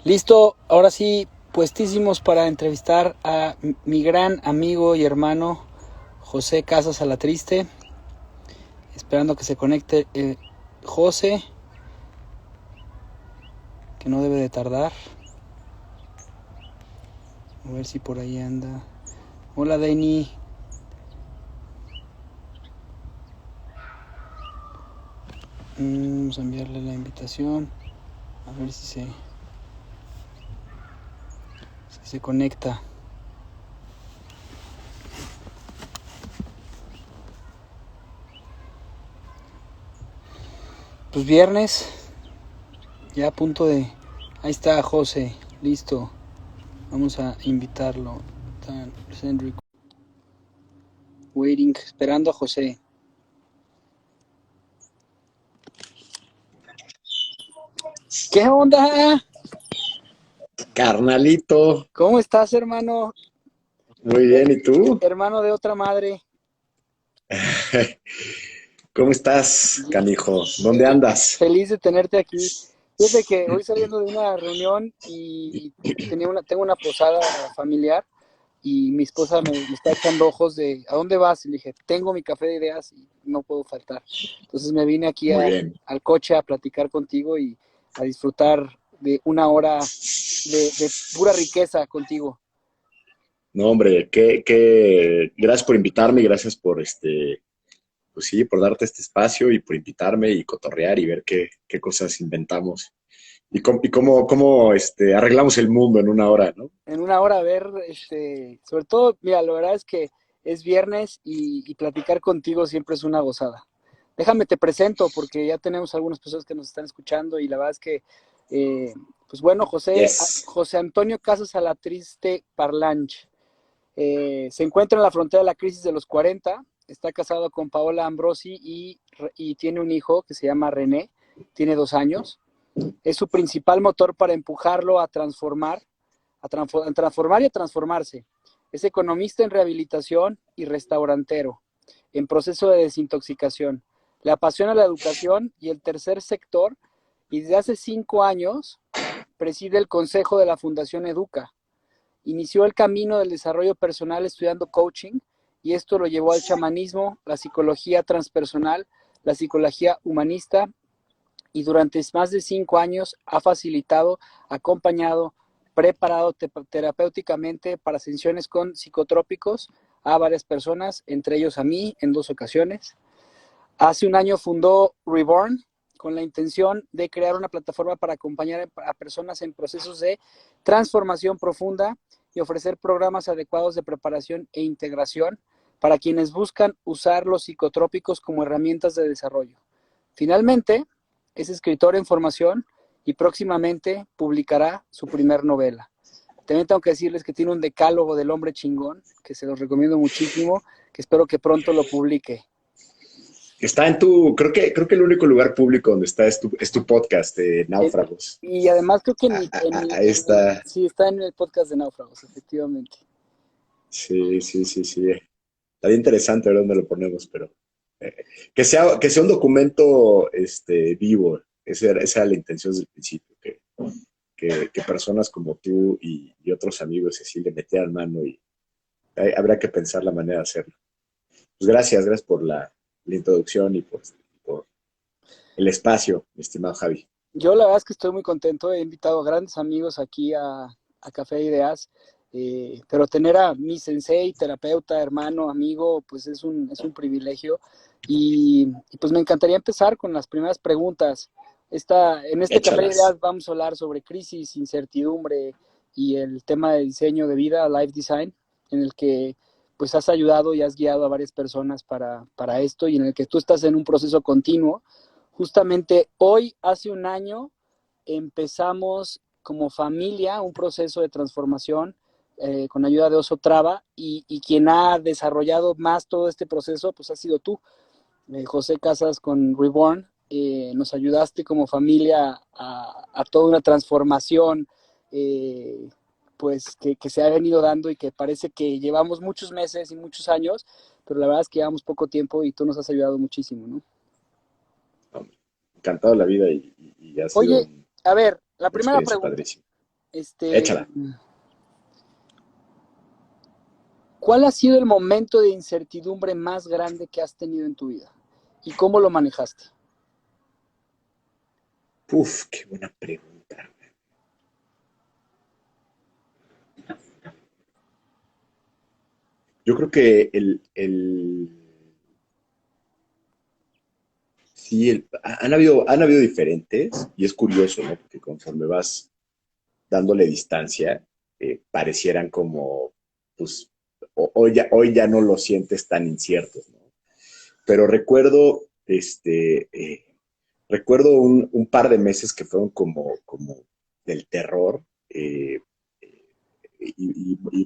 Listo, ahora sí, puestísimos para entrevistar a mi gran amigo y hermano José Casas Alatriste. Esperando que se conecte José, que no debe de tardar. A ver si por ahí anda. Hola, Deni. Vamos a enviarle la invitación. A ver si se conecta. Pues viernes, ya a punto de... Ahí está José, listo. Vamos a invitarlo. Waiting, esperando a José. ¿Qué onda? Carnalito, ¿Cómo estás, hermano? muy bien, ¿y tú? Hermano de otra madre. ¿Cómo estás, Bien, canijo? ¿Dónde andas? feliz de tenerte aquí. Fíjate que hoy saliendo de una reunión y tengo una posada familiar y mi esposa me está echando ojos de ¿a dónde vas? Y le dije, tengo mi café de ideas y no puedo faltar. Entonces me vine aquí Muy bien. al coche a platicar contigo y a disfrutar de una hora de pura riqueza contigo. No, hombre, gracias por invitarme y gracias por pues sí, por darte este espacio y por invitarme y cotorrear y ver qué cosas inventamos y cómo arreglamos el mundo en una hora, ¿no? En una hora a ver, sobre todo, mira, la verdad es que es viernes y platicar contigo siempre es una gozada. Déjame te presento porque ya tenemos algunas personas que nos están escuchando y la verdad es que, pues bueno, Yes. José Antonio Casas Alatriste Parlanch se encuentra en la frontera de la crisis de los 40, está casado con Paola Ambrosi y tiene un hijo que se llama René, tiene 2 años. Es su principal motor para empujarlo a transformar y a transformarse. Es economista en rehabilitación y restaurantero, en proceso de desintoxicación. Le apasiona la educación y el tercer sector y desde hace 5 años preside el consejo de la Fundación Educa. Inició el camino del desarrollo personal estudiando coaching y esto lo llevó al chamanismo, la psicología transpersonal, la psicología humanista y durante más de 5 años ha facilitado, acompañado, preparado terapéuticamente para sesiones con psicotrópicos a varias personas, entre ellos a mí en 2 ocasiones. Hace un año fundó Reborn con la intención de crear una plataforma para acompañar a personas en procesos de transformación profunda y ofrecer programas adecuados de preparación e integración para quienes buscan usar los psicotrópicos como herramientas de desarrollo. Finalmente, es escritor en formación y próximamente publicará su primer novela. También tengo que decirles que tiene un decálogo del hombre chingón, que se los recomiendo muchísimo, que espero que pronto lo publique. Está creo que el único lugar público donde está es tu podcast, Náufragos. Y además creo que Ahí está. sí, está en el podcast de Náufragos, efectivamente. Sí, sí, sí, sí. Estaría interesante ver dónde lo ponemos, pero eh, que sea un documento vivo. Esa era la intención desde el principio, que personas como tú y otros amigos así le metieran mano y habrá que pensar la manera de hacerlo. Pues gracias por la introducción y por el espacio, mi estimado Javi. Yo la verdad es que estoy muy contento, he invitado a grandes amigos aquí a Café de Ideas, pero tener a mi sensei, terapeuta, hermano, amigo, pues es un privilegio y pues me encantaría empezar con las primeras preguntas. En este Café de Échalas. Ideas vamos a hablar sobre crisis, incertidumbre y el tema de diseño de vida, life design, en el que pues has ayudado y has guiado a varias personas para esto y en el que tú estás en un proceso continuo. Justamente hoy, hace un año, empezamos como familia un proceso de transformación con ayuda de Oso Traba y quien ha desarrollado más todo este proceso pues ha sido tú, José Casas con Reborn. Nos ayudaste como familia a toda una transformación pues que se ha venido dando y que parece que llevamos muchos meses y muchos años, pero la verdad es que llevamos poco tiempo y tú nos has ayudado muchísimo, ¿no? Hombre, encantado de la vida y ha sido Oye, una a ver, la primera experiencia pregunta. padrísima. Este, Échala. ¿Cuál ha sido el momento de incertidumbre más grande que has tenido en tu vida? ¿Y cómo lo manejaste? Uf, qué buena pregunta. Yo creo que sí, han habido diferentes y es curioso, ¿no? Porque conforme vas dándole distancia, parecieran como, pues, hoy ya no lo sientes tan inciertos, ¿no? Pero recuerdo un par de meses que fueron como del terror y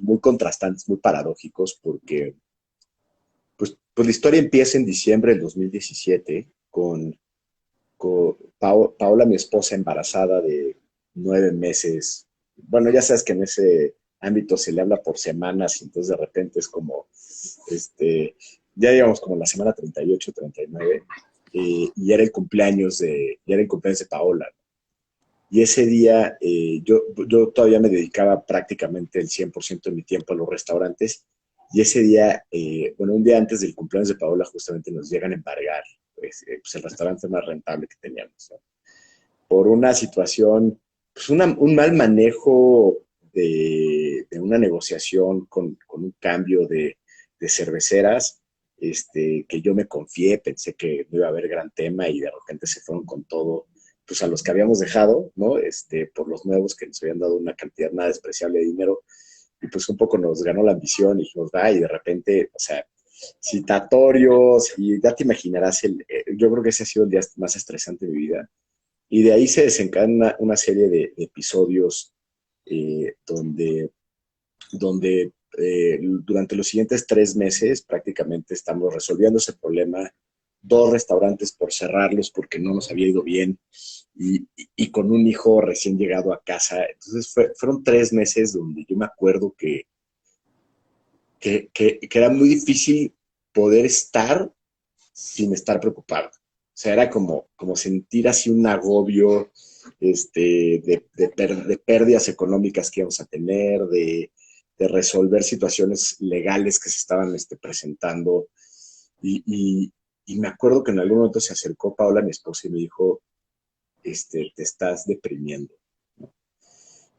muy contrastantes, muy paradójicos, porque pues la historia empieza en diciembre del 2017 con Paola, mi esposa, embarazada de 9 meses. Bueno, ya sabes que en ese ámbito se le habla por semanas, y entonces de repente es como, este, ya digamos como la semana 38, 39, y era el cumpleaños de Paola. Y ese día yo todavía me dedicaba prácticamente el 100% de mi tiempo a los restaurantes. Y ese día, bueno, un día antes del cumpleaños de Paola, justamente nos llegan a embargar pues el restaurante más rentable que teníamos, ¿no? Por una situación, pues un mal manejo de una negociación con un cambio de cerveceras, que yo me confié, pensé que no iba a haber gran tema y de repente se fueron con todo, pues a los que habíamos dejado, ¿no? Por los nuevos que nos habían dado una cantidad nada despreciable de dinero y pues un poco nos ganó la ambición y dijimos, va, y de repente, o sea, citatorios y ya te imaginarás, yo creo que ese ha sido el día más estresante de mi vida y de ahí se desencadena una serie de episodios donde, durante los siguientes 3 meses prácticamente estamos resolviendo ese problema, 2 restaurantes por cerrarlos porque no nos había ido bien y con un hijo recién llegado a casa. Entonces fueron 3 meses donde yo me acuerdo que era muy difícil poder estar sin estar preocupado. O sea, era como sentir así un agobio de pérdidas económicas que íbamos a tener, de resolver situaciones legales que se estaban presentando. Y, y, y, me acuerdo que en algún momento se acercó Paola, mi esposa, y me dijo, te estás deprimiendo.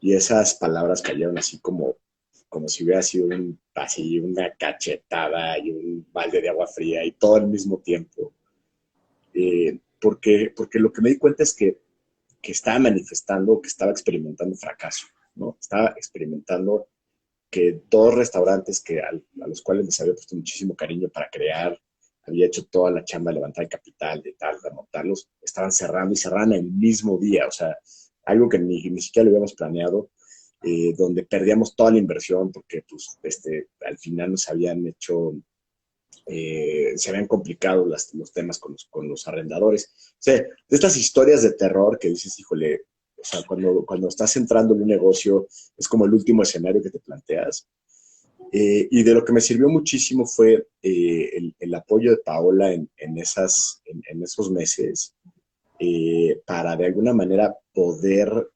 Y esas palabras cayeron así como si hubiera sido así una cachetada y un balde de agua fría y todo al mismo tiempo. Porque lo que me di cuenta es que estaba manifestando, que estaba experimentando fracaso, ¿no? Estaba experimentando que 2 restaurantes a los cuales les había puesto muchísimo cariño para crear, había hecho toda la chamba de levantar el capital, de tal, de montarlos, estaban cerrando y cerraban el mismo día, o sea, algo que ni siquiera lo habíamos planeado, donde perdíamos toda la inversión porque pues, al final nos habían hecho se habían complicado los temas con los arrendadores. O sea, de estas historias de terror que dices, híjole, o sea, cuando estás entrando en un negocio, es como el último escenario que te planteas. Y de lo que me sirvió muchísimo fue el apoyo de Paola en esos meses para de alguna manera poder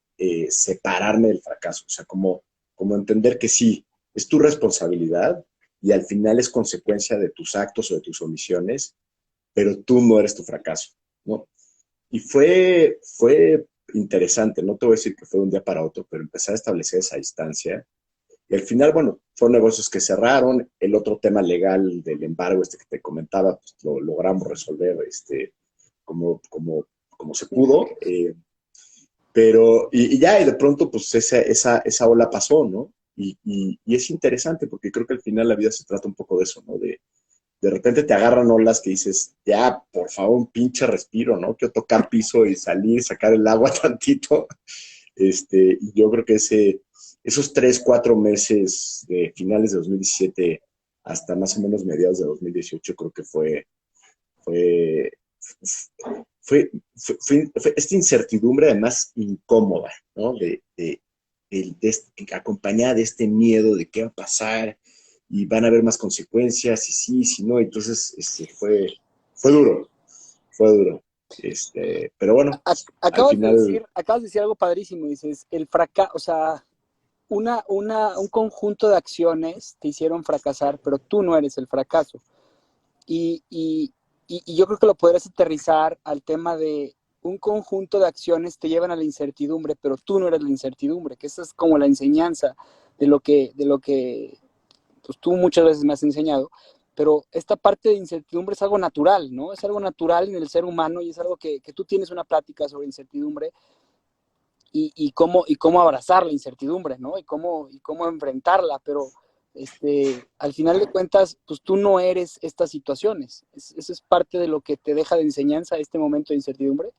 separarme del fracaso. O sea, como entender que sí, es tu responsabilidad y al final es consecuencia de tus actos o de tus omisiones, pero tú no eres tu fracaso, ¿no? Y fue interesante, no te voy a decir que fue de un día para otro, pero empezar a establecer esa distancia. Y al final, bueno, fueron negocios que cerraron. El otro tema legal del embargo, que te comentaba, pues lo logramos resolver como se pudo. Y ya, y de pronto, pues esa ola pasó, ¿no? Y es interesante porque creo que al final la vida se trata un poco de eso, ¿no? De repente te agarran olas que dices, ya, por favor, un pinche respiro, ¿no? Quiero tocar piso y salir, sacar el agua tantito. Y yo creo que esos 3, 4 meses de finales de 2017 hasta más o menos mediados de 2018 creo que fue, fue esta incertidumbre además incómoda, ¿no? Acompañada de este miedo de qué va a pasar y van a haber más consecuencias y sí, si no, entonces fue duro, fue duro. Pero bueno, al final... Acabas de decir algo padrísimo, dices, el fracaso, o sea, un conjunto de acciones te hicieron fracasar, pero tú no eres el fracaso. Y, y, y yo creo que lo podrías aterrizar al tema de un conjunto de acciones te llevan a la incertidumbre, pero tú no eres la incertidumbre, que esa es como la enseñanza de lo que pues, tú muchas veces me has enseñado, pero esta parte de incertidumbre es algo natural, ¿no? Es algo natural en el ser humano y es algo que tú tienes una plática sobre incertidumbre y cómo abrazar la incertidumbre, ¿no? Y cómo enfrentarla, pero al final de cuentas, pues tú no eres estas situaciones. Eso es parte de lo que te deja de enseñanza este momento de incertidumbre.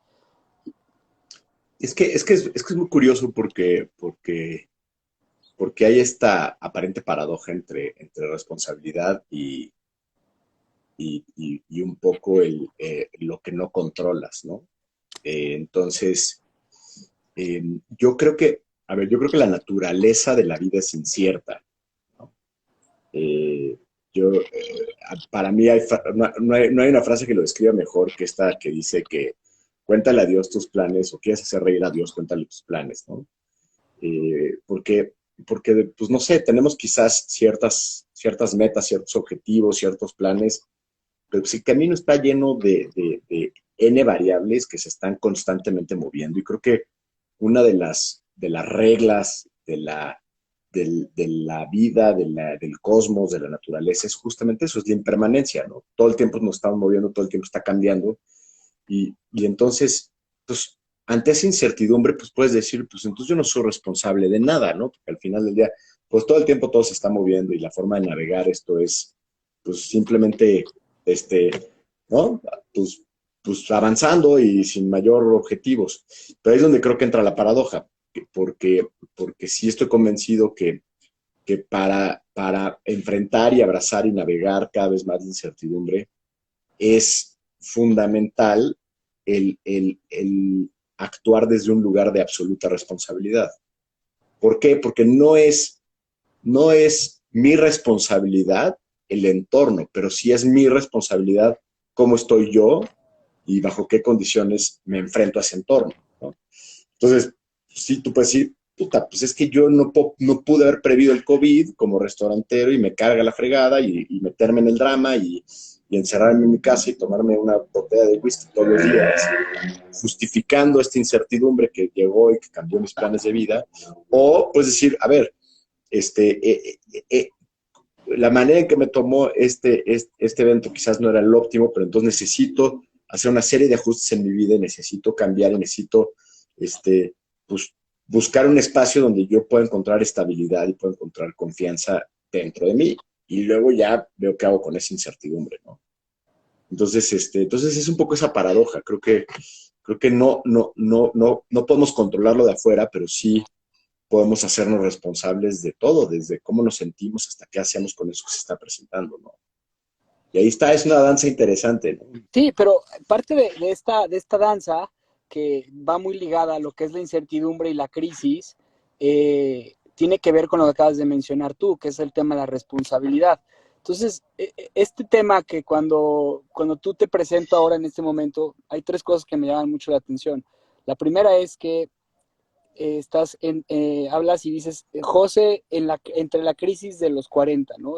Es muy curioso porque hay esta aparente paradoja entre responsabilidad y un poco lo que no controlas, ¿no? Entonces, yo creo que, a ver, yo creo que la naturaleza de la vida es incierta, ¿no? Eh, para mí no hay una frase que lo describa mejor que esta que dice que cuéntale a Dios tus planes o quieres hacer reír a Dios, cuéntale tus planes, ¿no? Porque, pues no sé, tenemos quizás ciertas metas, ciertos objetivos, ciertos planes, pero si el camino está lleno de N variables que se están constantemente moviendo. Y creo que una de las reglas de la vida, del cosmos, de la naturaleza, es justamente eso, es la impermanencia, ¿no? Todo el tiempo nos estamos moviendo, todo el tiempo está cambiando. Y entonces, pues, ante esa incertidumbre, pues puedes decir, pues entonces yo no soy responsable de nada, ¿no? Porque al final del día, pues todo el tiempo todo se está moviendo y la forma de navegar esto es, pues simplemente, este, ¿no? Pues, pues avanzando y sin mayor objetivos. Pero ahí es donde creo que entra la paradoja, porque sí estoy convencido que para enfrentar y abrazar y navegar cada vez más la incertidumbre, es fundamental el actuar desde un lugar de absoluta responsabilidad. ¿Por qué? Porque no es mi responsabilidad el entorno, pero sí es mi responsabilidad cómo estoy yo y bajo qué condiciones me enfrento a ese entorno, ¿no? Entonces, sí, tú puedes decir, puta, pues es que yo no pude haber previsto el COVID como restaurantero y me carga la fregada y meterme en el drama y encerrarme en mi casa y tomarme una botella de whisky todos los días, justificando esta incertidumbre que llegó y que cambió mis planes de vida. O puedes decir, a ver, la manera en que me tomó este evento quizás no era el óptimo, pero entonces necesito hacer una serie de ajustes en mi vida, necesito cambiar y necesito pues, buscar un espacio donde yo pueda encontrar estabilidad y pueda encontrar confianza dentro de mí. Y luego ya veo qué hago con esa incertidumbre, ¿no? Entonces es un poco esa paradoja. Creo que no podemos controlarlo de afuera, pero sí podemos hacernos responsables de todo, desde cómo nos sentimos hasta qué hacemos con eso que se está presentando, ¿no? Y ahí está, es una danza interesante, ¿no? Sí, pero parte de esta danza, que va muy ligada a lo que es la incertidumbre y la crisis, tiene que ver con lo que acabas de mencionar tú, que es el tema de la responsabilidad. Entonces, este tema que cuando tú te presento ahora en este momento, hay tres cosas que me llaman mucho la atención. La primera es que hablas y dices, José, entre la crisis de los 40, ¿no?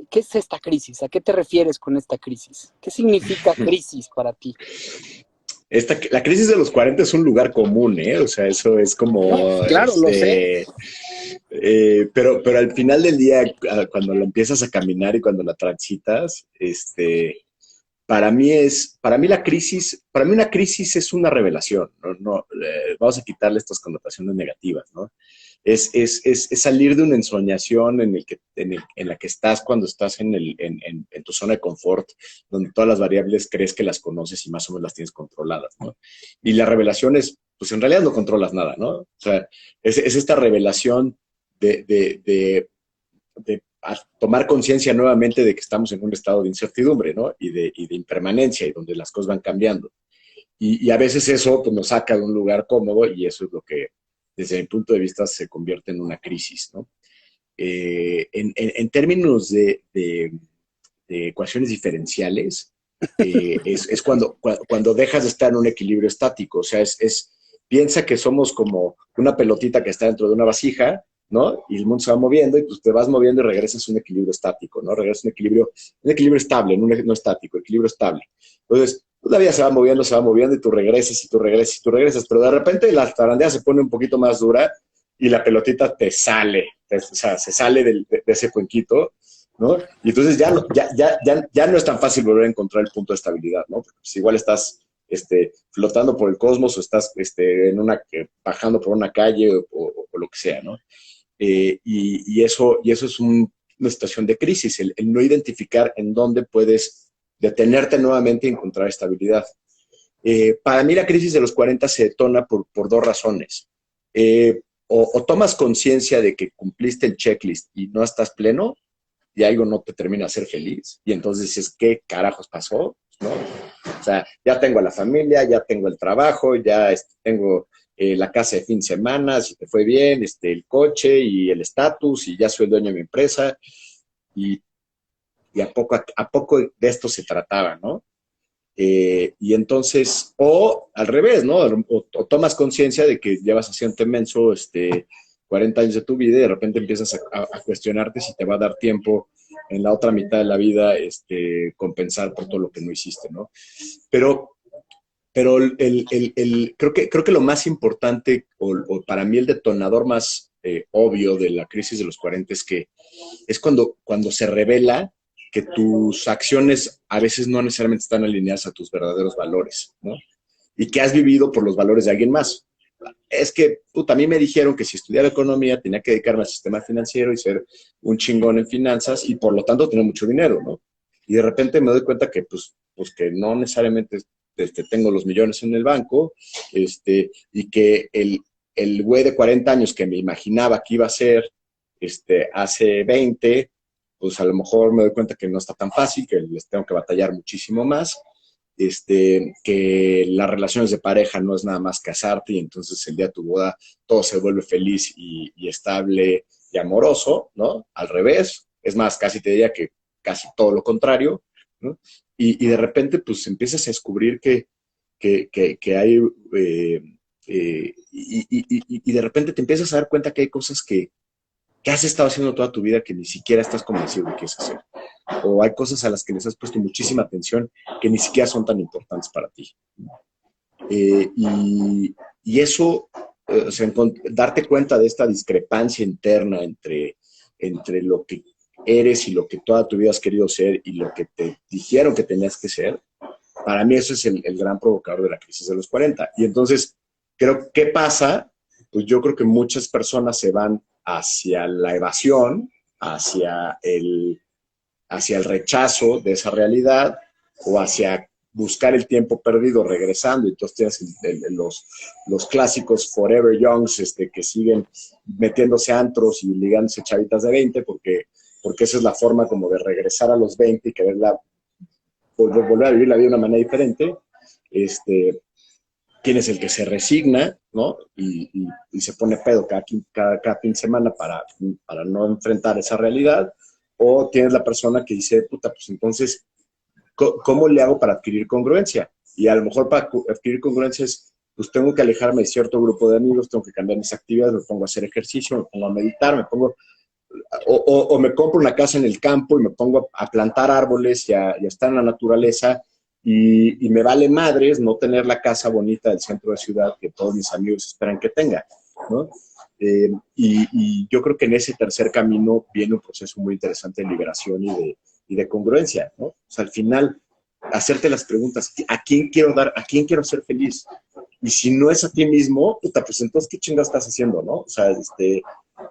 ¿Qué es esta crisis? ¿A qué te refieres con esta crisis? ¿Qué significa crisis para ti? La crisis de los 40 es un lugar común, ¿eh? O sea, eso es No, como, claro, lo sé. pero al final del día, cuando lo empiezas a caminar y cuando la transitas, para mí una crisis es una revelación, ¿no? Vamos a quitarle estas connotaciones negativas, ¿no? Es salir de una ensoñación en la que estás cuando estás en tu zona de confort, donde todas las variables crees que las conoces y más o menos las tienes controladas, ¿no? Y la revelación es, pues en realidad no controlas nada, ¿no? O sea, es esta revelación de tomar conciencia nuevamente de que estamos en un estado de incertidumbre, ¿no? Y de impermanencia, y donde las cosas van cambiando. Y a veces eso pues, nos saca de un lugar cómodo y eso es lo que, desde mi punto de vista, se convierte en una crisis, ¿no? En términos de ecuaciones diferenciales, es cuando dejas de estar en un equilibrio estático. O sea, piensa que somos como una pelotita que está dentro de una vasija, ¿no? Y el mundo se va moviendo y pues te vas moviendo y regresas a un equilibrio estático, ¿no? Regresas a un equilibrio estable, no estático, equilibrio estable. Entonces, pues la vida se va moviendo y tú regresas y tú regresas y tú regresas, pero de repente la tarandea se pone un poquito más dura y la pelotita te sale, o sea, se sale de ese cuenquito, ¿no? Y entonces ya no es tan fácil volver a encontrar el punto de estabilidad, ¿no? Porque pues igual estás flotando por el cosmos o estás bajando por una calle o lo que sea, ¿no? Y eso es una situación de crisis, el no identificar en dónde puedes detenerte nuevamente y encontrar estabilidad. Para mí la crisis de los 40 se detona por dos razones. O tomas conciencia de que cumpliste el checklist y no estás pleno y algo no te termina de hacer feliz y entonces dices, ¿qué carajos pasó? ¿No? O sea, ya tengo a la familia, ya tengo el trabajo, ya tengo la casa de fin de semana, si te fue bien, el coche y el estatus y ya soy el dueño de mi empresa y, y a poco de esto se trataba, ¿no? Y entonces, o al revés, ¿no? O tomas conciencia de que llevas haciendo menso 40 años de tu vida y de repente empiezas a cuestionarte si te va a dar tiempo en la otra mitad de la vida compensar por todo lo que no hiciste, ¿no? Pero, pero creo que lo más importante, o para mí el detonador más obvio de la crisis de los 40 es que es cuando se revela que tus acciones a veces no necesariamente están alineadas a tus verdaderos valores, ¿no? Y que has vivido por los valores de alguien más. Es que, puta, a mí me dijeron que si estudiaba economía tenía que dedicarme al sistema financiero y ser un chingón en finanzas y por lo tanto tener mucho dinero, ¿no? Y de repente me doy cuenta que, pues que no necesariamente tengo los millones en el banco, y que el güey de 40 años que me imaginaba que iba a ser hace 20, pues a lo mejor me doy cuenta que no está tan fácil, que les tengo que batallar muchísimo más, que las relaciones de pareja no es nada más casarte y entonces el día de tu boda todo se vuelve feliz y estable y amoroso, ¿no? Al revés, es más, casi te diría que casi todo lo contrario, ¿no? Y de repente pues empiezas a descubrir que hay, y de repente te empiezas a dar cuenta que hay cosas que has estado haciendo toda tu vida que ni siquiera estás convencido de que es hacer. O hay cosas a las que les has puesto muchísima atención que ni siquiera son tan importantes para ti. Y eso, o sea, darte cuenta de esta discrepancia interna entre lo que eres y lo que toda tu vida has querido ser y lo que te dijeron que tenías que ser, para mí eso es el gran provocador de la crisis de los 40. Y entonces, ¿qué pasa? Pues yo creo que muchas personas se van hacia la evasión, hacia hacia el rechazo de esa realidad o hacia buscar el tiempo perdido regresando. Entonces tienes los clásicos Forever Youngs que siguen metiéndose antros y ligándose chavitas de 20 porque esa es la forma como de regresar a los 20 y quererla volver a vivir la vida de una manera diferente. Tienes el que se resigna, ¿no? Y se pone pedo cada fin de semana para no enfrentar esa realidad. O tienes la persona que dice, puta, pues entonces, ¿cómo le hago para adquirir congruencia? Y a lo mejor para adquirir congruencia es, pues tengo que alejarme de cierto grupo de amigos, tengo que cambiar mis actividades, me pongo a hacer ejercicio, me pongo a meditar, o me compro una casa en el campo y me pongo a plantar árboles y a estar en la naturaleza y me vale madres no tener la casa bonita del centro de ciudad que todos mis amigos esperan que tenga, ¿no? Y yo creo que en ese tercer camino viene un proceso muy interesante de liberación y de congruencia, ¿no? O sea, al final, hacerte las preguntas, ¿a quién quiero dar, a quién quiero ser feliz? Y si no es a ti mismo, puta, pues entonces, ¿qué chingados estás haciendo, no? O sea,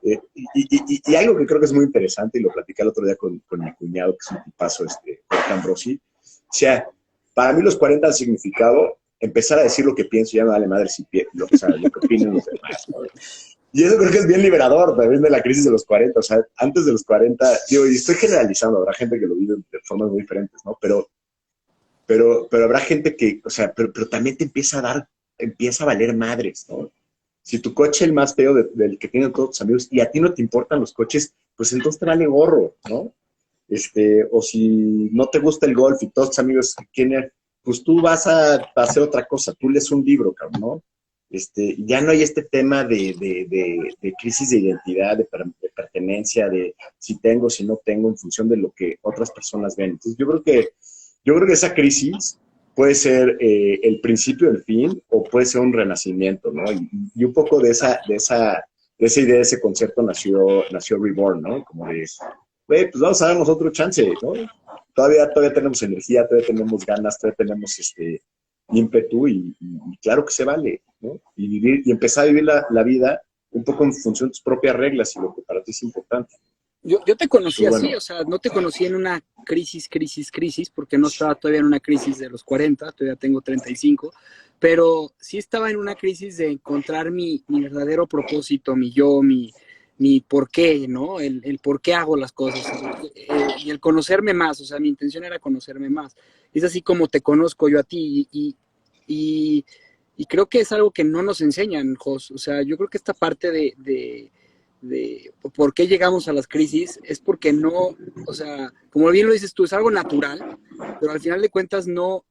y algo que creo que es muy interesante, y lo platicé el otro día con mi cuñado, que es un tipazo, Jorge Ambrosi, o sea, para mí los 40 han significado empezar a decir lo que pienso, ya me vale madre o sea, lo que opinen los demás, ¿no? Y eso creo que es bien liberador también de la crisis de los 40, o sea, antes de los 40, digo, y estoy generalizando, habrá gente que lo vive de formas muy diferentes, ¿no? Pero habrá gente que, o sea, pero también te empieza a valer madres, ¿no? Si tu coche es el más feo del que tienen todos tus amigos y a ti no te importan los coches, pues entonces te vale gorro, ¿no? o si no te gusta el golf y todos tus amigos quieren, pues tú vas a hacer otra cosa, tú lees un libro, cabrón, ¿no? Ya no hay este tema de crisis de identidad, de pertenencia, de si tengo, si no tengo, en función de lo que otras personas ven. Entonces, yo creo que esa crisis puede ser el principio del fin o puede ser un renacimiento, ¿no? Y un poco de esa idea, de ese concepto nació Reborn, ¿no? Como de, güey, pues vamos a darnos otro chance, ¿no? Todavía tenemos energía, todavía tenemos ganas, todavía tenemos ímpetu y claro que se vale, ¿no? Y empezar a vivir la vida un poco en función de tus propias reglas y lo que para ti es importante. Yo te conocí Pues así, bueno, o sea, no te conocí en una crisis, porque no estaba todavía en una crisis de los 40, todavía tengo 35, pero sí estaba en una crisis de encontrar mi verdadero propósito, mi yo, mi por qué, ¿no? El por qué hago las cosas, y el conocerme más, o sea, mi intención era conocerme más. Es así como te conozco yo a ti, y, y creo que es algo que no nos enseñan, Jos, o sea, yo creo que esta parte de por qué llegamos a las crisis es porque no, o sea, como bien lo dices tú, es algo natural, pero al final de cuentas no,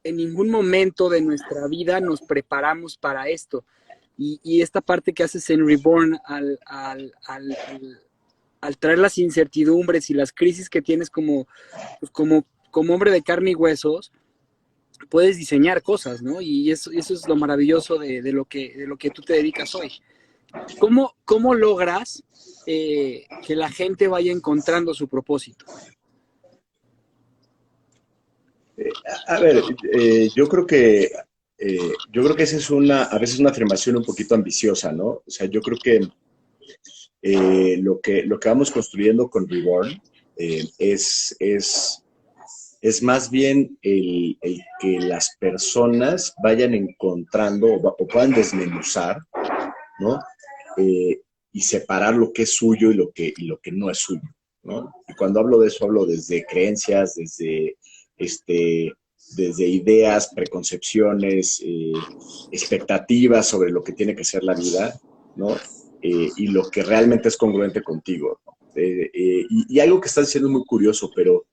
en ningún momento de nuestra vida nos preparamos para esto. Y esta parte que haces en Reborn al traer las incertidumbres y las crisis que tienes pues como hombre de carne y huesos, puedes diseñar cosas, ¿no? Y eso es lo maravilloso de lo que tú te dedicas hoy. ¿Cómo logras que la gente vaya encontrando su propósito? a ver, yo creo que esa es a veces una afirmación un poquito ambiciosa, ¿no? O sea, yo creo que lo que vamos construyendo con Reborn es más bien el que las personas vayan encontrando o puedan desmenuzar, ¿no? Eh, y separar lo que es suyo y lo que no es suyo, ¿no? Y cuando hablo de eso, hablo desde creencias, este, desde ideas, preconcepciones, expectativas sobre lo que tiene que ser la vida, ¿no? Y lo que realmente es congruente contigo, ¿no? Y algo que estás diciendo es muy curioso, pero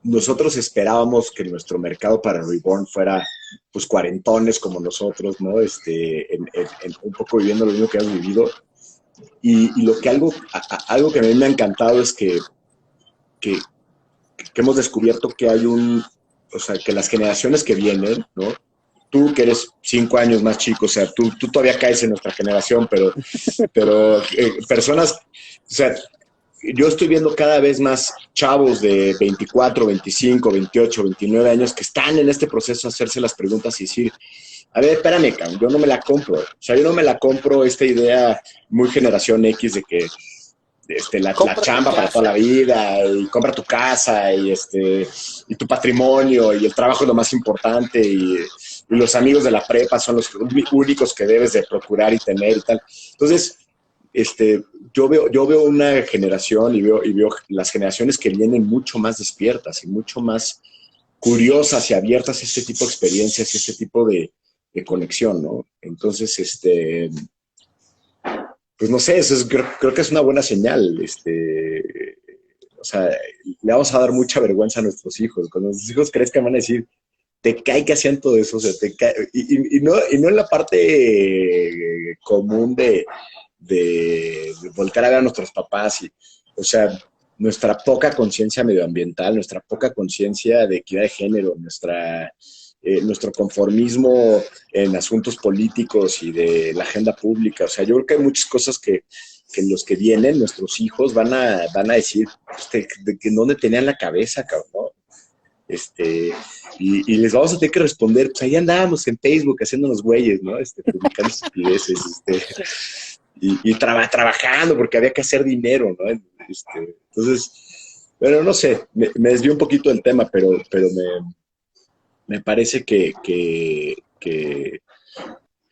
nosotros esperábamos que nuestro mercado para Reborn fuera pues cuarentones como nosotros, ¿no? Un poco viviendo lo mismo que hemos vivido. Y algo que a mí me ha encantado es que, que hemos descubierto que o sea, que las generaciones que vienen, ¿no? Tú que eres 5 años más chico, o sea, tú todavía caes en nuestra generación, pero personas, o sea, yo estoy viendo cada vez más chavos de 24, 25, 28, 29 años que están en este proceso de hacerse las preguntas y decir, a ver, espérame, cabrón, yo no me la compro. O sea, yo no me la compro esta idea muy generación X de que la Compra tu chamba para toda la casa. vida y compra tu casa y tu patrimonio y el trabajo es lo más importante y los amigos de la prepa son los únicos que debes de procurar y tener y tal. Entonces, yo veo una generación y veo las generaciones que vienen mucho más despiertas y mucho más curiosas y abiertas a este tipo de experiencias y este tipo de conexión, ¿no? Entonces, pues no sé, creo que es una buena señal. O sea, le vamos a dar mucha vergüenza a nuestros hijos. Cuando nuestros hijos crezcan van a decir, te cae que hacían todo eso, o sea, te cae, y no en la parte común de volcar a ver a nuestros papás, o sea, nuestra poca conciencia medioambiental, nuestra poca conciencia de equidad de género, nuestro conformismo en asuntos políticos y de la agenda pública. O sea, yo creo que hay muchas cosas que los que vienen, nuestros hijos, van a decir, de que dónde tenían la cabeza, cabrón, ¿no? Y les vamos a tener que responder, pues ahí andábamos en Facebook haciéndonos güeyes, ¿no? Publicando estupideces, trabajando porque había que hacer dinero, ¿no? Entonces, bueno, no sé, me desvío un poquito del tema, pero me parece o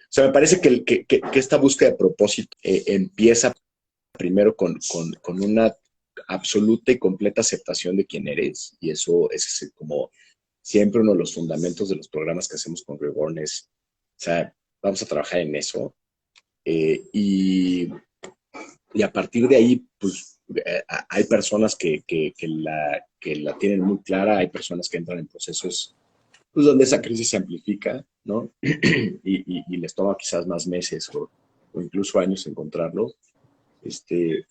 sea, me parece que esta búsqueda de propósito empieza primero con una absoluta y completa aceptación de quién eres, y eso es como siempre uno de los fundamentos de los programas que hacemos con Reborn o sea, vamos a trabajar en eso, y a partir de ahí, pues hay personas que la tienen muy clara, hay personas que entran en procesos pues, donde esa crisis se amplifica, ¿no? Y les toma quizás más meses o incluso años encontrarlo.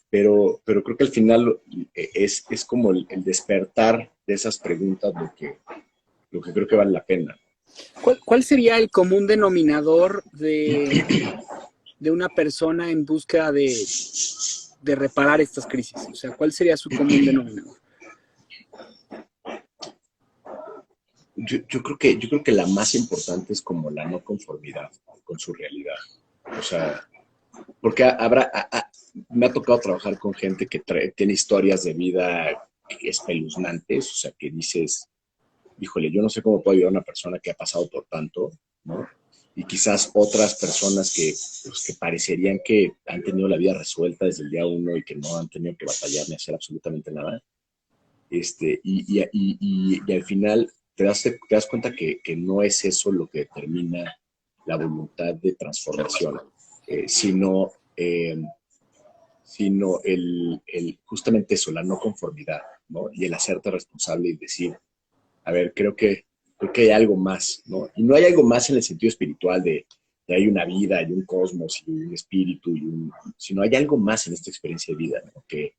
Pero creo que al final es como el despertar de esas preguntas lo que creo que vale la pena. ¿Cuál sería el común denominador de una persona en busca de reparar estas crisis? O sea, ¿cuál sería su común denominador? Yo creo que la más importante es como la no conformidad con su realidad. O sea, porque me ha tocado trabajar con gente que tiene historias de vida espeluznantes, o sea, que dices, híjole, yo no sé cómo puedo ayudar a una persona que ha pasado por tanto, ¿no? Y quizás otras personas pues, que parecerían que han tenido la vida resuelta desde el día uno y que no han tenido que batallar ni hacer absolutamente nada. Y al final te das cuenta que no es eso lo que determina la voluntad de transformación, sino, sino justamente eso, la no conformidad, ¿no? Y el hacerte responsable y decir, a ver, creo que hay algo más, ¿no? Y no hay algo más en el sentido espiritual de hay una vida, hay un cosmos y un espíritu, sino hay algo más en esta experiencia de vida, ¿no? Que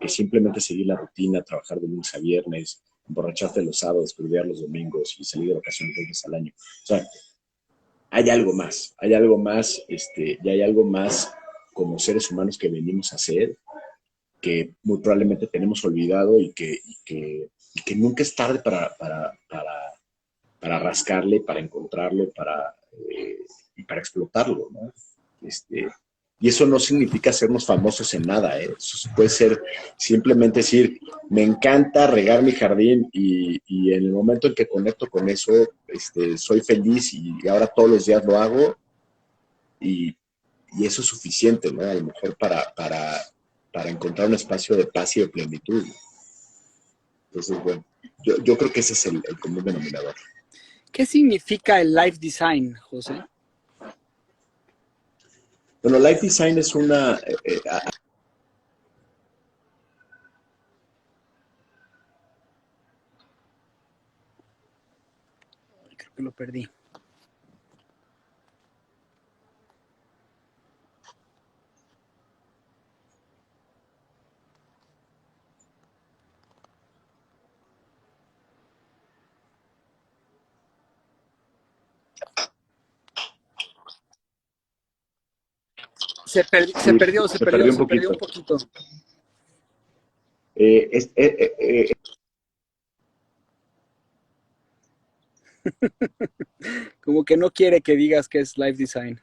simplemente seguir la rutina, trabajar de lunes a viernes, emborracharte los sábados, estudiar los domingos y salir de vacaciones 2 veces al año. O sea, hay algo más, y hay algo más como seres humanos que venimos a hacer, que muy probablemente tenemos olvidado y que nunca es tarde para rascarle, para encontrarlo, y para explotarlo, ¿no? Y eso no significa hacernos famosos en nada, ¿eh? Eso puede ser simplemente decir, me encanta regar mi jardín y en el momento en que conecto con eso, soy feliz y ahora todos los días lo hago y, y eso es suficiente, ¿no? A lo mejor para encontrar un espacio de paz y de plenitud. Entonces, bueno, yo creo que ese es el común denominador. ¿Qué significa el life design, José? Bueno, life design es una... Creo que lo perdí. Se perdió un perdió poquito. un poquito. Eh, es, eh, eh, eh, Como que no quiere que digas que es life design.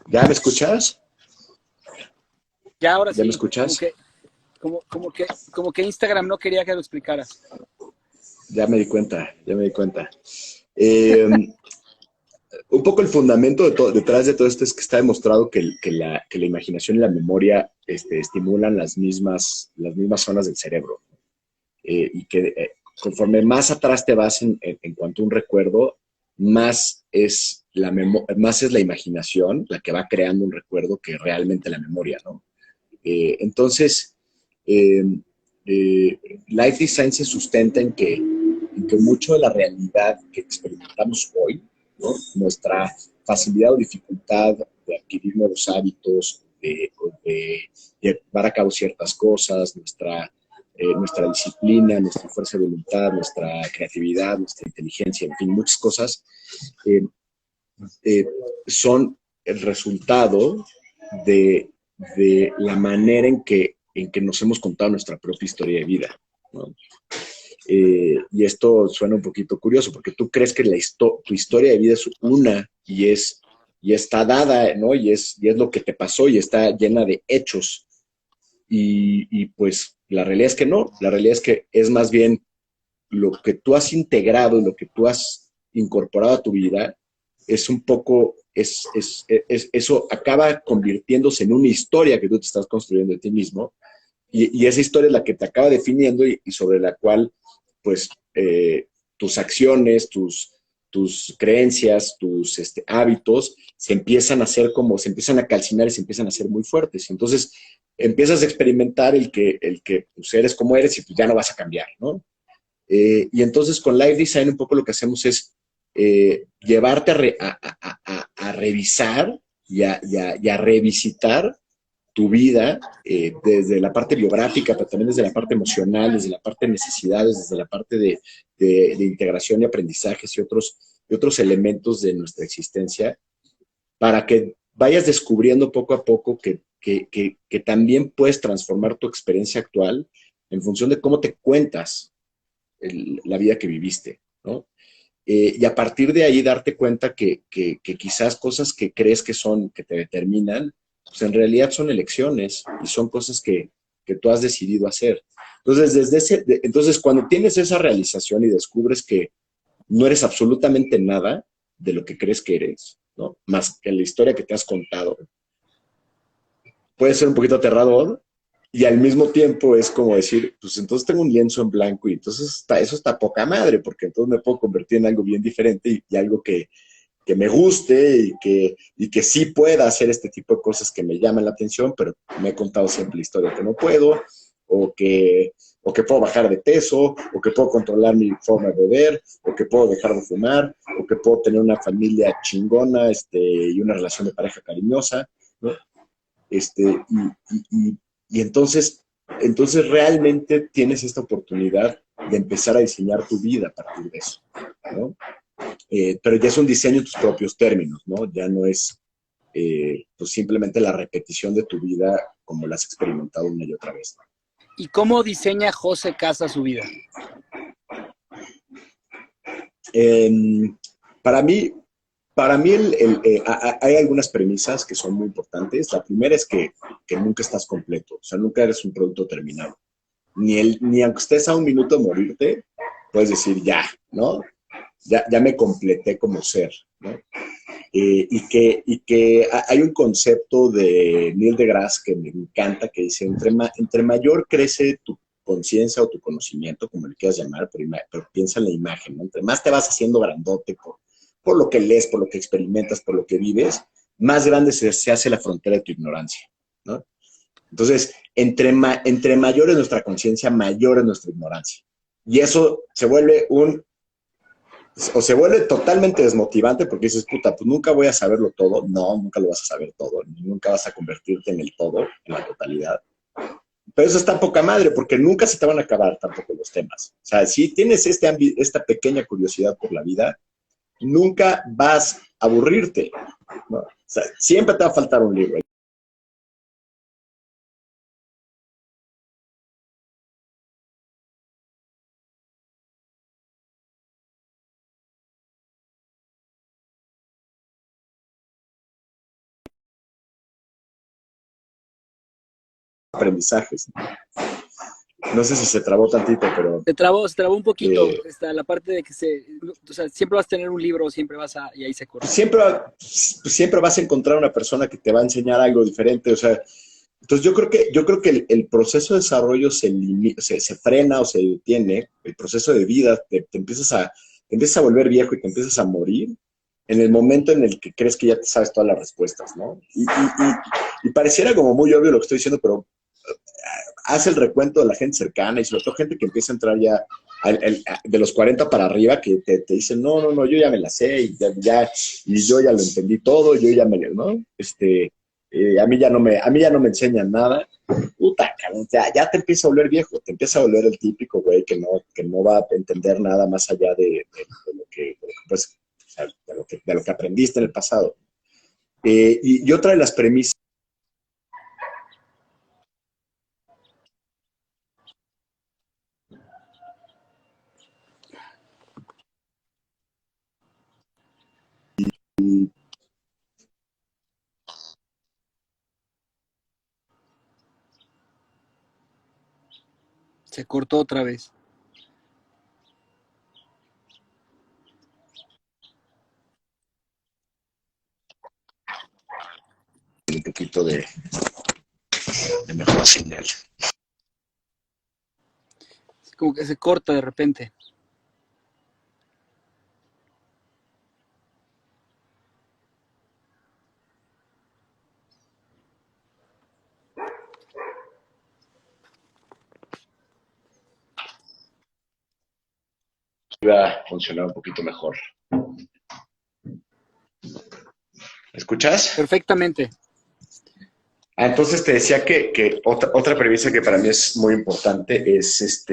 ¿Ya me escuchas? Ya ahora ¿Ya me sí, escuchas? como que Instagram no quería que lo explicaras. Ya me di cuenta, ya me di cuenta. Un poco el fundamento detrás de todo esto es que está demostrado que la imaginación y la memoria estimulan las mismas zonas del cerebro. Y que conforme más atrás te vas en cuanto a un recuerdo, más es la imaginación la que va creando un recuerdo que realmente la memoria, ¿no? Entonces, eh, Life Design se sustenta en que mucho de la realidad que experimentamos hoy, ¿no? Nuestra facilidad o dificultad de adquirir nuevos hábitos, de llevar a cabo ciertas cosas, nuestra disciplina, nuestra fuerza de voluntad, nuestra creatividad, nuestra inteligencia, en fin, muchas cosas, eh, son el resultado de, de la manera en que nos hemos contado nuestra propia historia de vida, ¿no? Y esto suena un poquito curioso, porque tú crees que tu historia de vida es una y está dada, ¿no? Y es lo que te pasó y está llena de hechos. Pues la realidad es que no, la realidad es que es más bien lo que tú has integrado, lo que tú has incorporado a tu vida, es un poco, eso acaba convirtiéndose en una historia que tú te estás construyendo de ti mismo, Y esa historia es la que te acaba definiendo y sobre la cual, pues, tus acciones, tus creencias, tus hábitos se empiezan a hacer como, se empiezan a calcinar y se empiezan a hacer muy fuertes. Entonces, empiezas a experimentar el que pues, eres como eres y pues ya no vas a cambiar, ¿no? Y entonces con Life Design un poco lo que hacemos es llevarte a revisar y a revisitar tu vida desde la parte biográfica, pero también desde la parte emocional, desde la parte de necesidades, desde la parte de integración y aprendizajes y otros elementos de nuestra existencia, para que vayas descubriendo poco a poco que también puedes transformar tu experiencia actual en función de cómo te cuentas la vida que viviste, ¿no? Y a partir de ahí darte cuenta que quizás cosas que crees que te determinan, pues en realidad son elecciones y son cosas que tú has decidido hacer. Entonces, entonces, cuando tienes esa realización y descubres que no eres absolutamente nada de lo que crees que eres, ¿no? Más que la historia que te has contado, puede ser un poquito aterrador, y al mismo tiempo es como decir, pues entonces tengo un lienzo en blanco y entonces eso está poca madre, porque entonces me puedo convertir en algo bien diferente y algo que me guste y que sí pueda hacer este tipo de cosas que me llaman la atención, pero me he contado siempre la historia que no puedo, o que puedo bajar de peso, o que puedo controlar mi forma de beber, o que puedo dejar de fumar, o que puedo tener una familia chingona y una relación de pareja cariñosa, ¿no? Y entonces realmente tienes esta oportunidad de empezar a diseñar tu vida a partir de eso, ¿no? Pero ya es un diseño en tus propios términos, ¿no? Ya no es pues simplemente la repetición de tu vida como la has experimentado una y otra vez. ¿Y cómo diseña José Casa su vida? Eh, para mí, hay algunas premisas que son muy importantes. La primera es que nunca estás completo, o sea, nunca eres un producto terminado. Ni aunque estés a un minuto de morirte, puedes decir ya, ¿no? Ya me completé como ser, ¿no? Y que hay un concepto de Neil deGrasse que me encanta, que dice, entre mayor crece tu conciencia o tu conocimiento, como le quieras llamar, pero piensa en la imagen, ¿no? Entre más te vas haciendo grandote por lo que lees, por lo que experimentas, por lo que vives, más grande se hace la frontera de tu ignorancia, ¿no? Entonces, entre mayor es nuestra conciencia, mayor es nuestra ignorancia. Y eso se vuelve totalmente desmotivante porque dices, puta, pues nunca voy a saberlo todo. No, nunca lo vas a saber todo, nunca vas a convertirte en el todo, en la totalidad. Pero eso está poca madre porque nunca se te van a acabar tampoco los temas. O sea, si tienes esta pequeña curiosidad por la vida, nunca vas a aburrirte, ¿no? O sea, siempre te va a faltar un libro. Aprendizajes. No sé si se trabó tantito, pero Se trabó un poquito, eh, la parte de que o sea, siempre vas a tener un libro, siempre y ahí se corta. siempre vas a encontrar una persona que te va a enseñar algo diferente. O sea, entonces yo creo que el proceso de desarrollo se frena o se detiene, el proceso de vida, te empiezas a volver viejo y te empiezas a morir en el momento en el que crees que ya te sabes todas las respuestas, ¿no? Y pareciera como muy obvio lo que estoy diciendo, pero haz el recuento de la gente cercana y sobre todo gente que empieza a entrar ya de los 40 para arriba, que te dicen, no, no, no, yo ya me la sé y yo ya lo entendí todo, yo ya me, ¿no? A mí ya no me enseñan nada. Puta, cabrón, ya te empieza a volver viejo, te empieza a volver el típico güey que no va a entender nada más allá pues, o sea, de lo que aprendiste en el pasado. Y otra de las premisas Se cortó otra vez. un poquito de mejor señal. como que se corta de repente. Iba a funcionar un poquito mejor. ¿Me escuchas? Perfectamente. Entonces te decía que otra premisa que para mí es muy importante es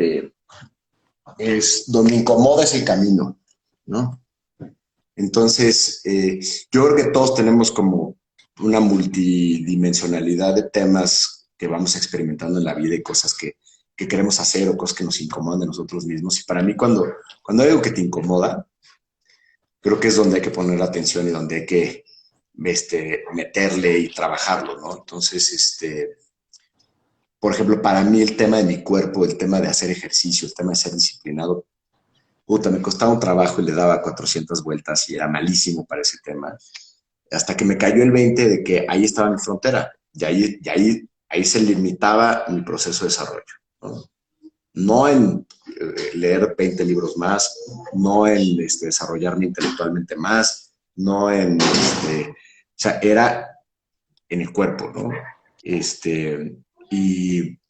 donde incomoda es el camino, ¿no? Entonces, yo creo que todos tenemos como una multidimensionalidad de temas que vamos experimentando en la vida y cosas que queremos hacer o cosas que nos incomodan de nosotros mismos. Y para mí, cuando hay algo que te incomoda, creo que es donde hay que poner atención y donde hay que meterle y trabajarlo, ¿no? Entonces, por ejemplo, para mí el tema de mi cuerpo, el tema de hacer ejercicio, el tema de ser disciplinado, puta, me costaba un trabajo y le daba 400 vueltas y era malísimo para ese tema. Hasta que me cayó el 20 de que ahí estaba mi frontera y ahí se limitaba mi proceso de desarrollo, ¿no? No en leer 20 libros más, no en desarrollarme intelectualmente más, no en, o sea, era en el cuerpo, ¿no? Y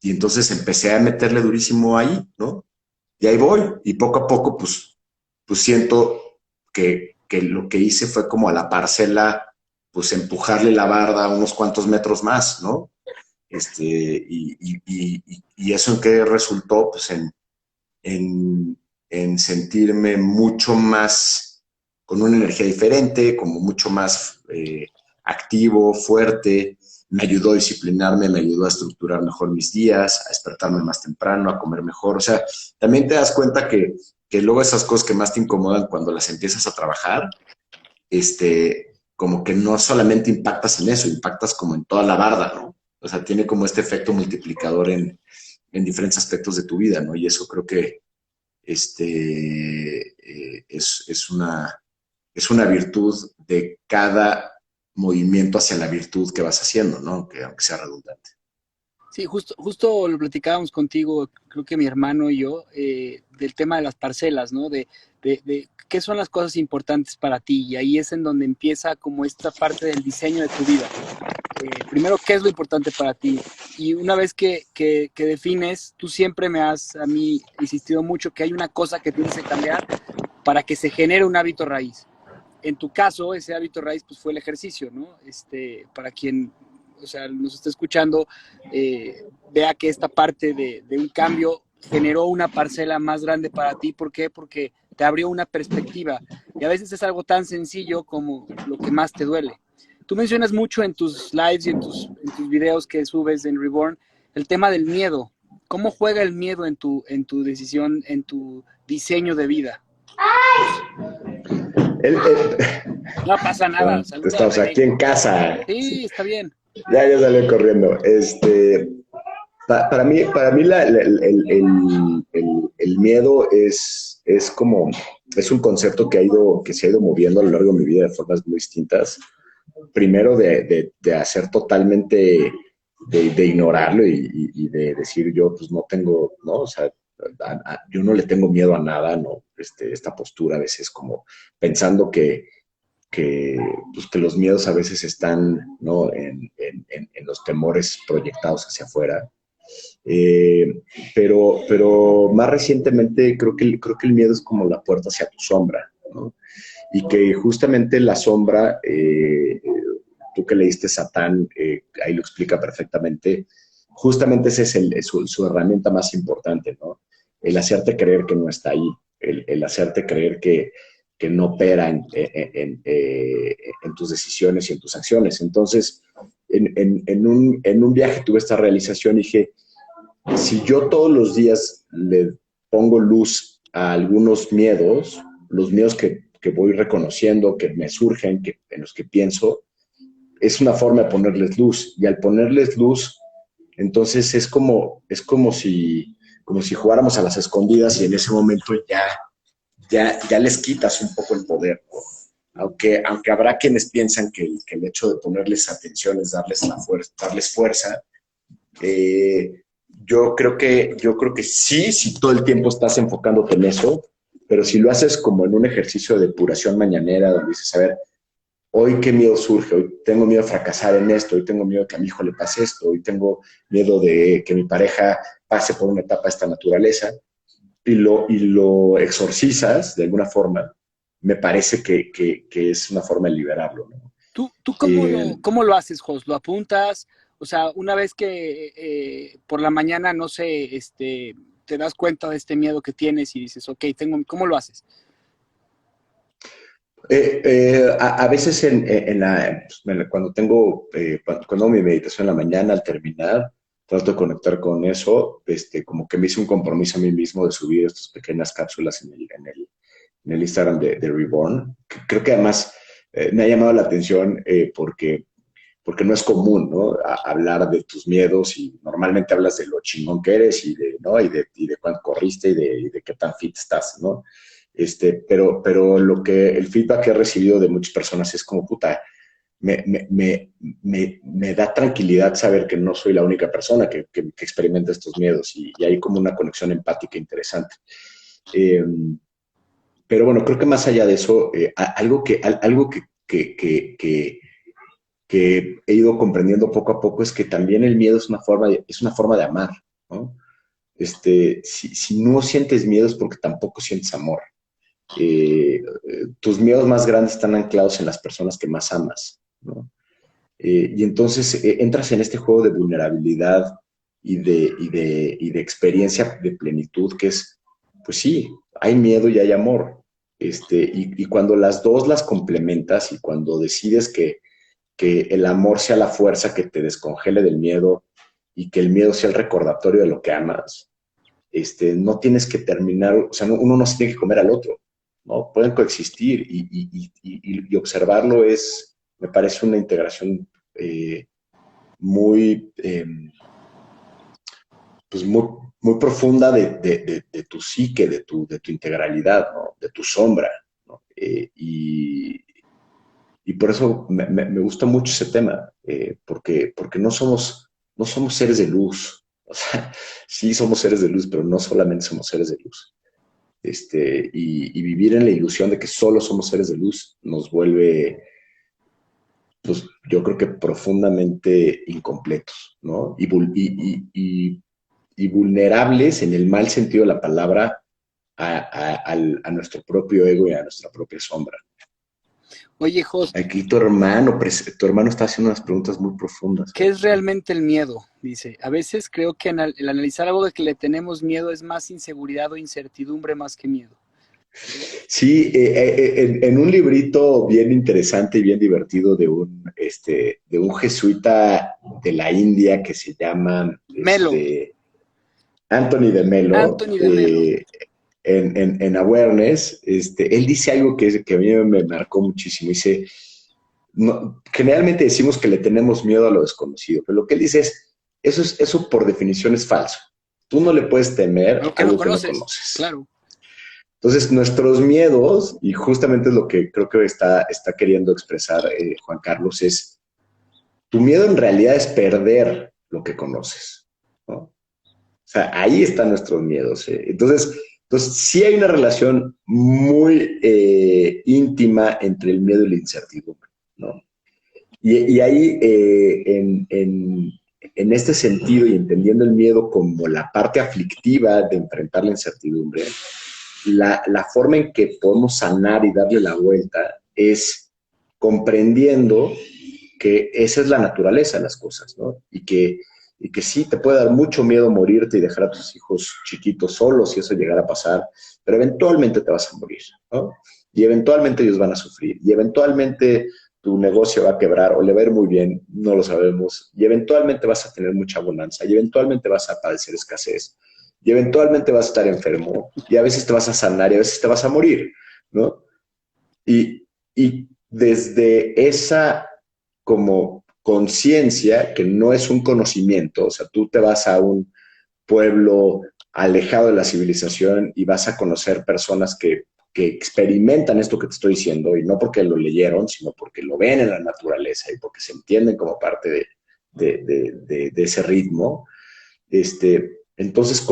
entonces empecé a meterle durísimo ahí, ¿no? Y ahí voy, y poco a poco, pues siento que lo que hice fue como a la parcela, pues empujarle la barda unos cuantos metros más, ¿no? Y eso en qué resultó, pues en sentirme mucho más, con una energía diferente, como mucho más activo, fuerte. Me ayudó a disciplinarme, me ayudó a estructurar mejor mis días, a despertarme más temprano, a comer mejor. O sea, también te das cuenta que luego esas cosas que más te incomodan cuando las empiezas a trabajar, como que no solamente impactas en eso, impactas como en toda la barda, ¿no? O sea, tiene como este efecto multiplicador en diferentes aspectos de tu vida, ¿no? Y eso creo que es una virtud de cada movimiento hacia la virtud que vas haciendo, ¿no? Aunque sea redundante. Sí, justo lo platicábamos contigo, creo que mi hermano y yo, del tema de las parcelas, ¿no? De qué son las cosas importantes para ti. Y ahí es en donde empieza como esta parte del diseño de tu vida. Primero, ¿qué es lo importante para ti? Y una vez que defines, tú siempre me has a mí insistido mucho que hay una cosa que tienes que cambiar para que se genere un hábito raíz. En tu caso, ese hábito raíz pues, fue el ejercicio, ¿no? Para quien, o sea, nos está escuchando, vea que esta parte de un cambio generó una parcela más grande para ti. ¿Por qué? Porque te abrió una perspectiva. Y a veces es algo tan sencillo como lo que más te duele. Tú mencionas mucho en tus lives y en tus videos que subes en Reborn el tema del miedo. ¿Cómo juega el miedo en tu decisión, en tu diseño de vida? El, el, No pasa nada, saluda a Estamos René. aquí en casa. Sí, está bien. Ya salió corriendo. Para mí el miedo es un concepto que se ha ido moviendo a lo largo de mi vida de formas muy distintas. Primero de hacer totalmente, de ignorarlo y de decir yo pues no tengo, ¿no? O sea, yo no le tengo miedo a nada, ¿no? Esta postura a veces como pensando que los miedos a veces están, ¿no? en los temores proyectados hacia afuera. Pero más recientemente creo que el miedo es como la puerta hacia tu sombra, ¿no? Y que justamente la sombra, tú que leíste Satán, ahí lo explica perfectamente, justamente esa es su herramienta más importante, ¿no? El hacerte creer que no está ahí, el hacerte creer que no opera en tus decisiones y en tus acciones. Entonces, en un viaje tuve esta realización y dije, si yo todos los días le pongo luz a algunos miedos, los miedos que voy reconociendo, que me surgen, en los que pienso, es una forma de ponerles luz. Y al ponerles luz, entonces es como si jugáramos a las escondidas y en ese momento ya les quitas un poco el poder, ¿no? Aunque habrá quienes piensan que el hecho de ponerles atención es darles fuerza, yo creo que sí, si todo el tiempo estás enfocándote en eso, pero si lo haces como en un ejercicio de depuración mañanera, donde dices, a ver, hoy qué miedo surge, hoy tengo miedo de fracasar en esto, hoy tengo miedo de que a mi hijo le pase esto, hoy tengo miedo de que mi pareja pase por una etapa de esta naturaleza, y lo exorcizas de alguna forma, me parece que es una forma de liberarlo, ¿no? ¿Tú Eh, cómo lo haces, Jos? ¿Lo apuntas? O sea, una vez que por la mañana, no sé, te das cuenta de este miedo que tienes y dices, ok, ¿cómo lo haces? a veces cuando tengo, cuando hago mi meditación en la mañana, al terminar, trato de conectar con eso, como que me hice un compromiso a mí mismo de subir estas pequeñas cápsulas en el Instagram de Reborn. Creo que además me ha llamado la atención porque no es común, ¿no? Hablar de tus miedos y normalmente hablas de lo chingón que eres y de, ¿no? Y de cuánto corriste y de qué tan fit estás, ¿no? Pero el feedback que he recibido de muchas personas es como, puta, me da tranquilidad saber que no soy la única persona que experimenta estos miedos y hay como una conexión empática interesante. Eh, pero bueno, creo que más allá de eso, algo que he ido comprendiendo poco a poco es que también el miedo es una forma de amar, ¿no? Si no sientes miedo es porque tampoco sientes amor. Tus miedos más grandes están anclados en las personas que más amas, ¿no? Y entonces entras en este juego de vulnerabilidad y de experiencia de plenitud que es, pues sí, hay miedo y hay amor. Y cuando las dos las complementas y cuando decides que el amor sea la fuerza que te descongele del miedo y que el miedo sea el recordatorio de lo que amas, no tienes que terminar, o sea, uno no se tiene que comer al otro, ¿no? Pueden coexistir y observarlo me parece una integración muy, pues muy profunda de tu psique, de tu integralidad, ¿no? De tu sombra, ¿no? Y por eso me gusta mucho ese tema, porque no somos seres de luz. O sea, sí somos seres de luz, pero no solamente somos seres de luz. Y vivir en la ilusión de que solo somos seres de luz nos vuelve, pues yo creo que profundamente incompletos, ¿no? Y vulnerables en el mal sentido de la palabra a nuestro propio ego y a nuestra propia sombra. Oye, Jos, Aquí tu hermano está haciendo unas preguntas muy profundas. ¿qué es realmente el miedo? Dice, a veces creo que el analizar algo de que le tenemos miedo es más inseguridad o incertidumbre más que miedo. Sí, en un librito bien interesante y bien divertido de un jesuita de la India que se llama Melo, Anthony de Melo, Anthony de Melo. en Awareness, él dice algo que a mí me marcó muchísimo. Dice, no, generalmente decimos que le tenemos miedo a lo desconocido, pero lo que él dice es, eso por definición es falso. Tú no le puedes temer Lo a que no algo que no conoces, conoces. claro. Entonces, nuestros miedos, y justamente es lo que creo que está queriendo expresar Juan Carlos, es tu miedo en realidad es perder lo que conoces, ¿no? O sea, ahí están nuestros miedos. Entonces, sí hay una relación muy íntima entre el miedo y la incertidumbre, ¿no? Y ahí, en este sentido y entendiendo el miedo como la parte aflictiva de enfrentar la incertidumbre, la forma en que podemos sanar y darle la vuelta es comprendiendo que esa es la naturaleza de las cosas, ¿no? Y que sí te puede dar mucho miedo morirte y dejar a tus hijos chiquitos solos si eso llegara a pasar, pero eventualmente te vas a morir, ¿no? Y eventualmente ellos van a sufrir, y eventualmente tu negocio va a quebrar o le va a ir muy bien, no lo sabemos, y eventualmente vas a tener mucha bonanza, y eventualmente vas a padecer escasez, y eventualmente vas a estar enfermo, y a veces te vas a sanar y a veces te vas a morir, ¿no? Y desde esa como conciencia, que no es un conocimiento, o sea, tú te vas a un pueblo alejado de la civilización y vas a conocer personas que experimentan esto que te estoy diciendo, y no porque lo leyeron, sino porque lo ven en la naturaleza y porque se entienden como parte de ese ritmo. Entonces,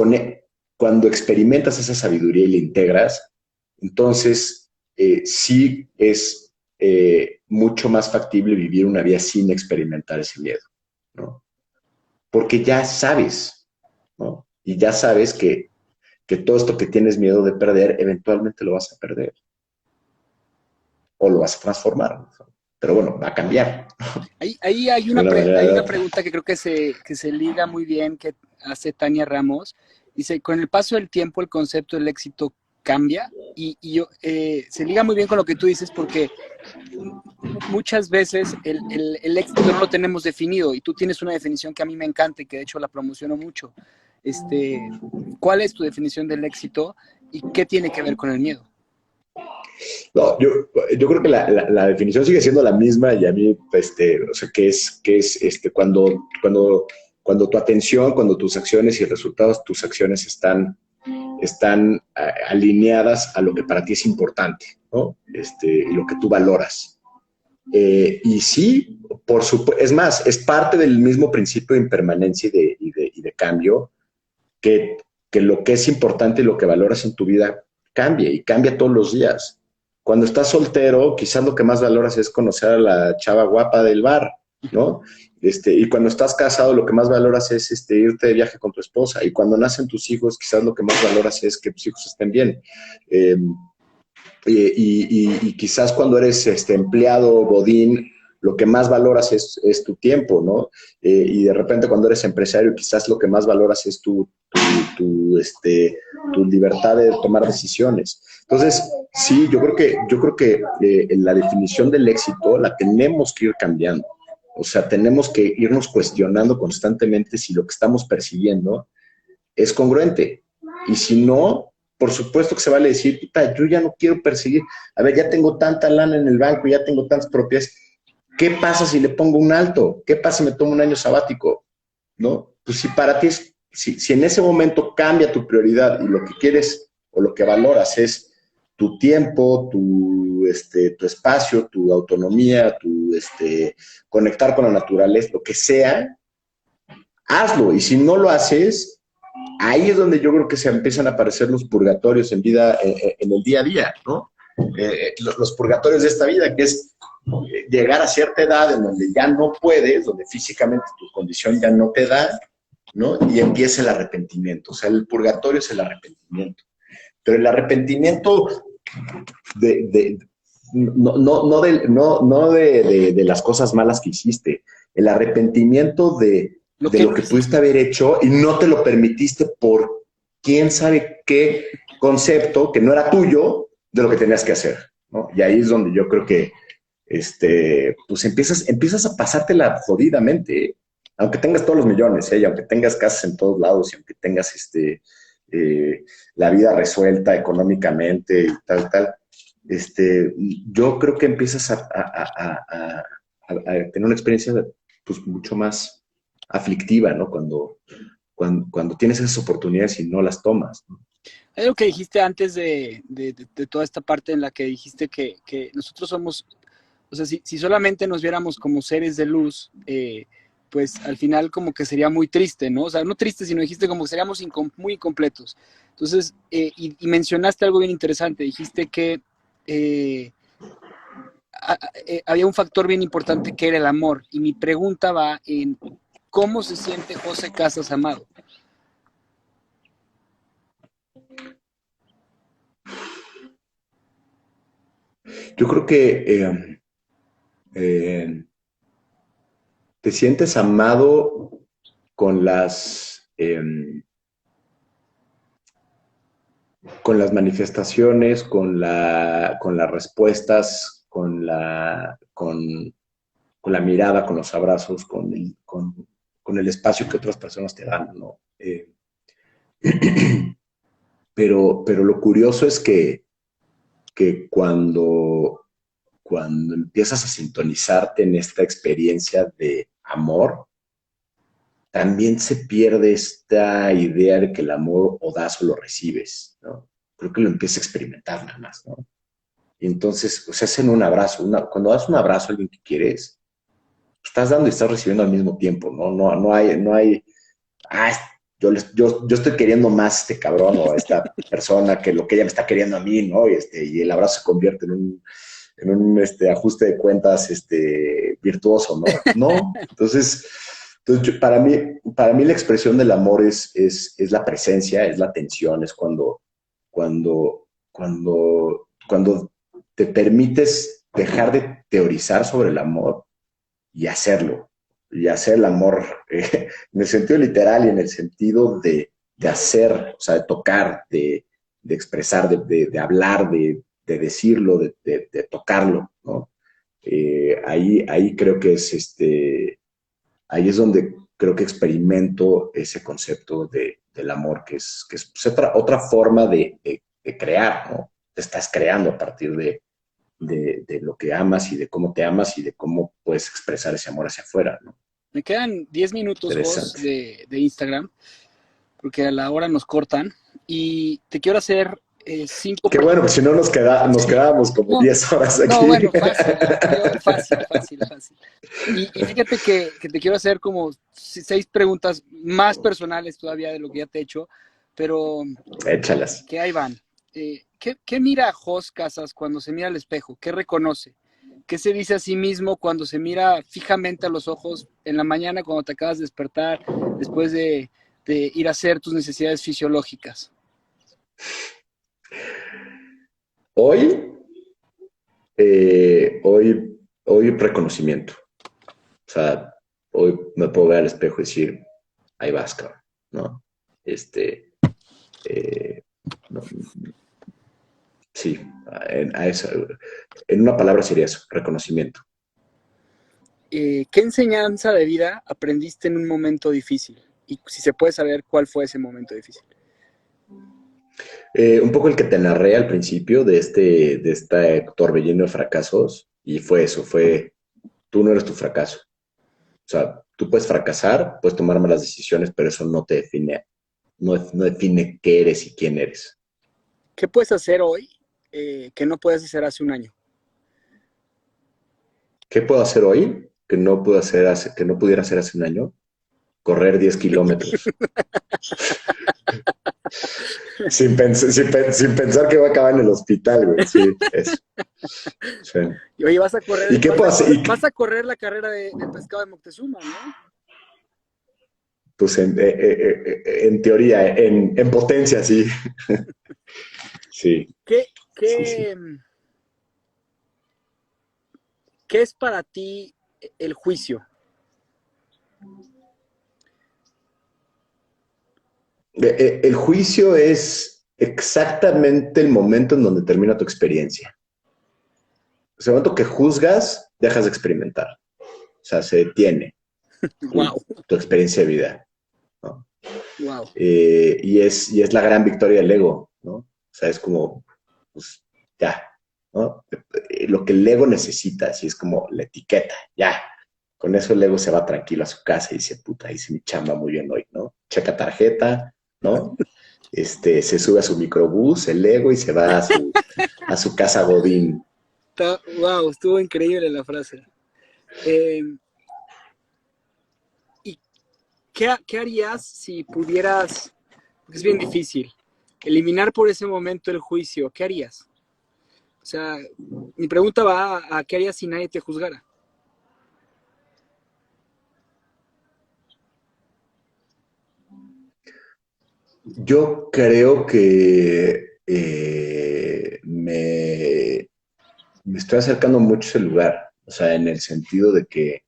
cuando experimentas esa sabiduría y la integras, entonces sí es mucho más factible vivir una vida sin experimentar ese miedo, ¿no? Porque ya sabes, ¿no? Y ya sabes que todo esto que tienes miedo de perder, eventualmente lo vas a perder o lo vas a transformar, ¿no? Pero bueno, va a cambiar. Ahí hay De una manera o hay de una otra. pregunta que creo que se liga muy bien, que hace Tania Ramos. Dice, con el paso del tiempo el concepto del éxito cambia y yo, se liga muy bien con lo que tú dices porque muchas veces el éxito no lo tenemos definido y tú tienes una definición que a mí me encanta y que de hecho la promociono mucho. ¿Cuál es tu definición del éxito y qué tiene que ver con el miedo? No, yo creo que la definición sigue siendo la misma y a mí, o sea, que es cuando tu atención, cuando tus acciones y resultados, tus acciones están alineadas a lo que para ti es importante, ¿no? Y lo que tú valoras. Y sí, por supuesto, es más, es parte del mismo principio de impermanencia y de cambio, que, que lo que es importante y lo que valoras en tu vida cambie y cambia todos los días. Cuando estás soltero, quizás lo que más valoras es conocer a la chava guapa del bar, ¿no? Y cuando estás casado, lo que más valoras es irte de viaje con tu esposa. Y cuando nacen tus hijos, quizás lo que más valoras es que tus hijos estén bien. Eh, y quizás cuando eres empleado, godín, lo que más valoras es tu tiempo, ¿no? Y de repente cuando eres empresario, quizás lo que más valoras es tu libertad de tomar decisiones. Entonces, sí, yo creo que la definición del éxito la tenemos que ir cambiando. O sea, tenemos que irnos cuestionando constantemente si lo que estamos persiguiendo es congruente. Y si no, por supuesto que se vale decir, yo ya no quiero perseguir. A ver, ya tengo tanta lana en el banco, ya tengo tantas propiedades. ¿Qué pasa si le pongo un alto? ¿Qué pasa si me tomo un año sabático? ¿No? Pues si para ti si en ese momento cambia tu prioridad y lo que quieres o lo que valoras es tu tiempo, tu espacio, tu autonomía, conectar con la naturaleza, lo que sea, hazlo. Y si no lo haces, ahí es donde yo creo que se empiezan a aparecer los purgatorios en el día a día, ¿no? Los purgatorios de esta vida, que es llegar a cierta edad en donde ya no puedes, donde físicamente tu condición ya no te da, ¿no? Y empieza el arrepentimiento. O sea, el purgatorio es el arrepentimiento. Pero el arrepentimiento no de las cosas malas que hiciste, el arrepentimiento de Que lo no que hiciste. pudiste haber hecho y no te lo permitiste por quién sabe qué concepto que no era tuyo de lo que tenías que hacer, ¿no? Y ahí es donde yo creo que pues empiezas a pasártela jodidamente, ¿eh? Aunque tengas todos los millones, ¿eh? Y aunque tengas casas en todos lados y aunque tengas la vida resuelta económicamente y tal, yo creo que empiezas a tener una experiencia pues mucho más aflictiva, ¿no? Cuando tienes esas oportunidades y no las tomas, ¿no? Hay algo que dijiste antes de toda esta parte en la que dijiste que nosotros somos, o sea, si solamente nos viéramos como seres de luz, pues al final como que sería muy triste, ¿no? O sea, no triste, sino dijiste como que seríamos muy incompletos. Entonces, y mencionaste algo bien interesante, dijiste que eh, había un factor bien importante que era el amor. Y mi pregunta va en cómo se siente José Casas Amado. Yo creo que eh, te sientes amado con las manifestaciones, con las respuestas, con la mirada, con los abrazos, con el espacio que otras personas te dan, ¿no? Pero lo curioso es que cuando empiezas a sintonizarte en esta experiencia de amor, también se pierde esta idea de que el amor o das o lo recibes, ¿no? Creo que lo empiezas a experimentar nada más, ¿no? Y entonces, o sea, hacen un abrazo. Cuando das un abrazo a alguien que quieres, estás dando y estás recibiendo al mismo tiempo, ¿no? No hay, yo estoy queriendo más a este cabrón o a esta persona que lo que ella me está queriendo a mí, ¿no? Y el abrazo se convierte en un ajuste de cuentas virtuoso, ¿no? No, entonces para mí la expresión del amor es la presencia, es la atención, es cuando te permites dejar de teorizar sobre el amor y hacerlo, y hacer el amor en el sentido literal y en el sentido de hacer, o sea, de tocar, de expresar, de hablar, de decirlo, de tocarlo, ¿no? Ahí creo que ahí es donde creo que experimento ese concepto del amor, que es pues, otra forma de crear, ¿no? Te estás creando a partir de lo que amas y de cómo te amas y de cómo puedes expresar ese amor hacia afuera, ¿no? Me quedan 10 minutos, Jos, Interesante. de Instagram, porque a la hora nos cortan. Y te quiero hacer 5 Qué bueno, pues preguntas. si no nos Sí. quedábamos como No, 10 horas no, aquí. bueno, fácil, fácil, fácil, fácil. Y fíjate que te quiero hacer como 6 preguntas más personales todavía de lo que ya te he hecho, pero Échalas. que ahí van. ¿Qué mira Jos Casas cuando se mira al espejo? ¿Qué reconoce? ¿Qué se dice a sí mismo cuando se mira fijamente a los ojos en la mañana cuando te acabas de despertar después de ir a hacer tus necesidades fisiológicas? Hoy, hoy reconocimiento. O sea, hoy me puedo ver al espejo y decir, ahí vas, cabrón, ¿no? Eh, no, sí, en una palabra sería eso, reconocimiento. ¿Qué enseñanza de vida aprendiste en un momento difícil? Y si se puede saber cuál fue ese momento difícil. Un poco el que te narré al principio de este torbellino de fracasos, y fue eso, tú no eres tu fracaso. O sea, tú puedes fracasar, puedes tomar malas decisiones, pero eso no te define, no define qué eres y quién eres. ¿Qué puedes hacer hoy que no puedes hacer hace un año? ¿Qué puedo hacer hoy que no pudiera hacer hace un año? Correr 10 kilómetros. Sin pensar que voy a acabar en el hospital, güey. Sí, eso. Sí. Y oye, ¿Y qué puedo hacer? vas a correr la carrera de pescado de Moctezuma, ¿no? Pues en teoría, en potencia, sí. Sí, ¿Qué, sí, sí. qué, ¿Qué es para ti el juicio? El juicio es exactamente el momento en donde termina tu experiencia. El momento que juzgas, dejas de experimentar. O sea, se detiene Wow, tu experiencia de vida, ¿no? wow. Y es la gran victoria del ego, ¿no? O sea, es como, pues, ya, ¿no? Lo que el ego necesita, así es como la etiqueta, ya. Con eso el ego se va tranquilo a su casa y dice, puta, hice mi chamba muy bien hoy, ¿no? Checa tarjeta, ¿no? Se sube a su microbús, el ego, y se va a su casa Godín. Wow, estuvo increíble la frase. Eh, ¿Y qué harías si pudieras, porque es bien difícil, eliminar por ese momento el juicio? ¿Qué harías? O sea, mi pregunta va a qué harías si nadie te juzgara. Yo creo que me estoy acercando mucho a ese lugar, o sea, en el sentido de que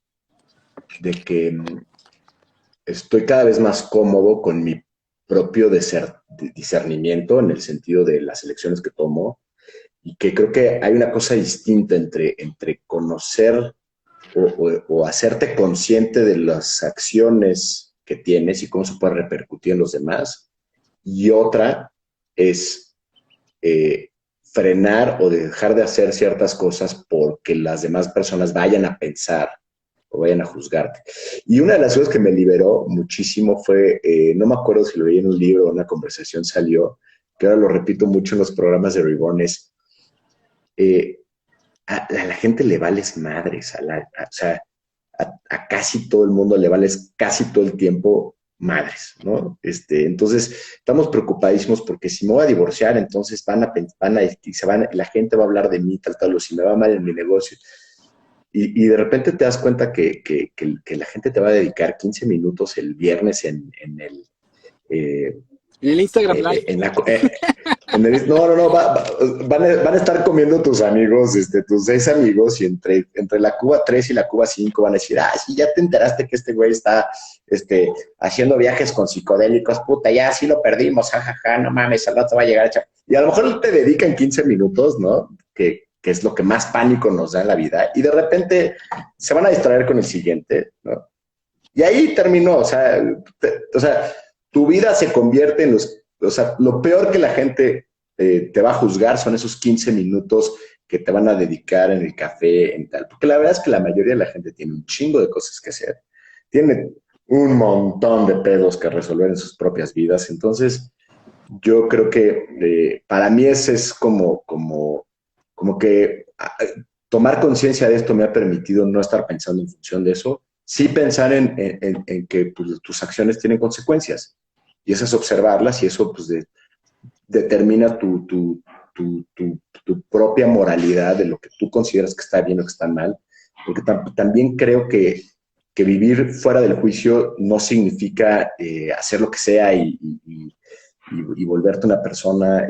estoy cada vez más cómodo con mi propio discernimiento en el sentido de las elecciones que tomo y que creo que hay una cosa distinta entre conocer o hacerte consciente de las acciones que tienes y cómo se puede repercutir en los demás, y otra es eh, frenar o dejar de hacer ciertas cosas porque las demás personas vayan a pensar o vayan a juzgarte. Y una de las cosas que me liberó muchísimo fue, no me acuerdo si lo leí en un libro o en una conversación salió, que ahora lo repito mucho en los programas de Reborn, es eh, a la gente le vales madres, o sea, a casi todo el mundo le vales casi todo el tiempo madres, ¿no? Entonces, estamos preocupadísimos porque si me voy a divorciar, entonces la gente va a hablar de mí, tal, o si me va mal en mi negocio. Y de repente te das cuenta que la gente te va a dedicar 15 minutos el viernes eh, En el Instagram Live. en la, no, van a estar comiendo tus amigos, tus 6 amigos, y entre la Cuba 3 y la Cuba 5 van a decir, sí, ya te enteraste que este güey está haciendo viajes con psicodélicos, puta, ya sí lo perdimos, jajaja, no mames, al rato va a llegar. Y a lo mejor te dedican 15 minutos, ¿no? Que es lo que más pánico nos da en la vida, y de repente se van a distraer con el siguiente, ¿no? Y ahí terminó, o sea, tu vida se convierte en lo peor que la gente te va a juzgar son esos 15 minutos que te van a dedicar en el café, en tal. Porque la verdad es que la mayoría de la gente tiene un chingo de cosas que hacer. Tiene un montón de pedos que resolver en sus propias vidas. Entonces, yo creo que para mí ese es como que tomar conciencia de esto me ha permitido no estar pensando en función de eso, sí pensar en que pues, tus acciones tienen consecuencias. Y eso es observarlas y eso pues, determina tu propia moralidad de lo que tú consideras que está bien o que está mal. Porque también creo que vivir fuera del juicio no significa hacer lo que sea y volverte una persona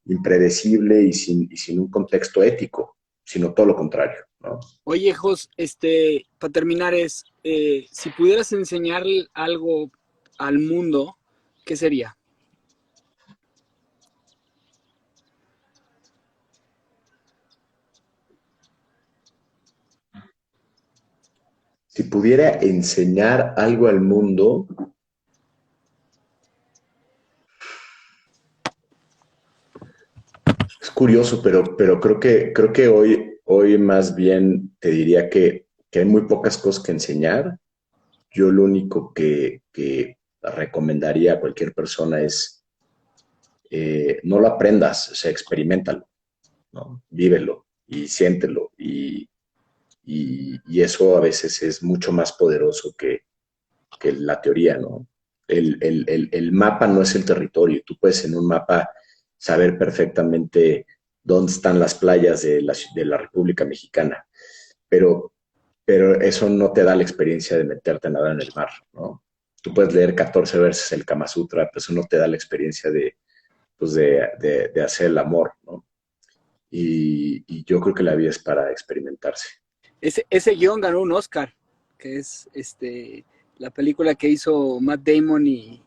impredecible y sin un contexto ético, sino todo lo contrario, ¿no? Oye, Jos, para terminar si pudieras enseñar algo al mundo, ¿qué sería? Si pudiera enseñar algo al mundo, es curioso, pero creo que hoy más bien te diría que hay muy pocas cosas que enseñar. Yo lo único que recomendaría a cualquier persona es no lo aprendas, o sea, experiméntalo, ¿no? Vívelo y siéntelo. Y eso a veces es mucho más poderoso que la teoría, ¿no? El mapa no es el territorio. Tú puedes en un mapa saber perfectamente dónde están las playas de la República Mexicana, pero, pero eso no te da la experiencia de meterte a nadar en el mar, ¿no? Tú puedes leer 14 veces el Kama Sutra, pero eso no te da la experiencia de hacer el amor, ¿no? Y yo creo que la vida es para experimentarse. Ese guión ganó un Oscar, que es la película que hizo Matt Damon y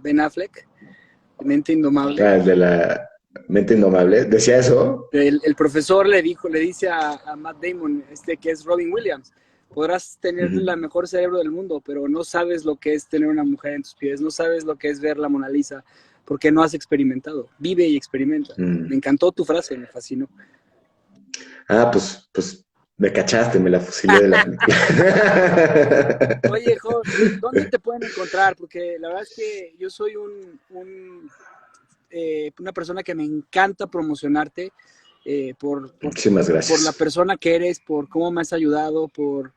Ben Affleck, Mente Indomable. Ah, el de la mente indomable, decía eso. El profesor le dice a Matt Damon, que es Robin Williams, podrás tener Uh-huh. la mejor cerebro del mundo, pero no sabes lo que es tener una mujer en tus pies, no sabes lo que es ver la Mona Lisa, porque no has experimentado. Vive y experimenta. Uh-huh. Me encantó tu frase, me fascinó. Pues me cachaste, me la fusilé de la película. Oye, Jos, ¿dónde te pueden encontrar? Porque la verdad es que yo soy una persona que me encanta promocionarte Muchísimas por la gracias. persona que eres, por cómo me has ayudado, por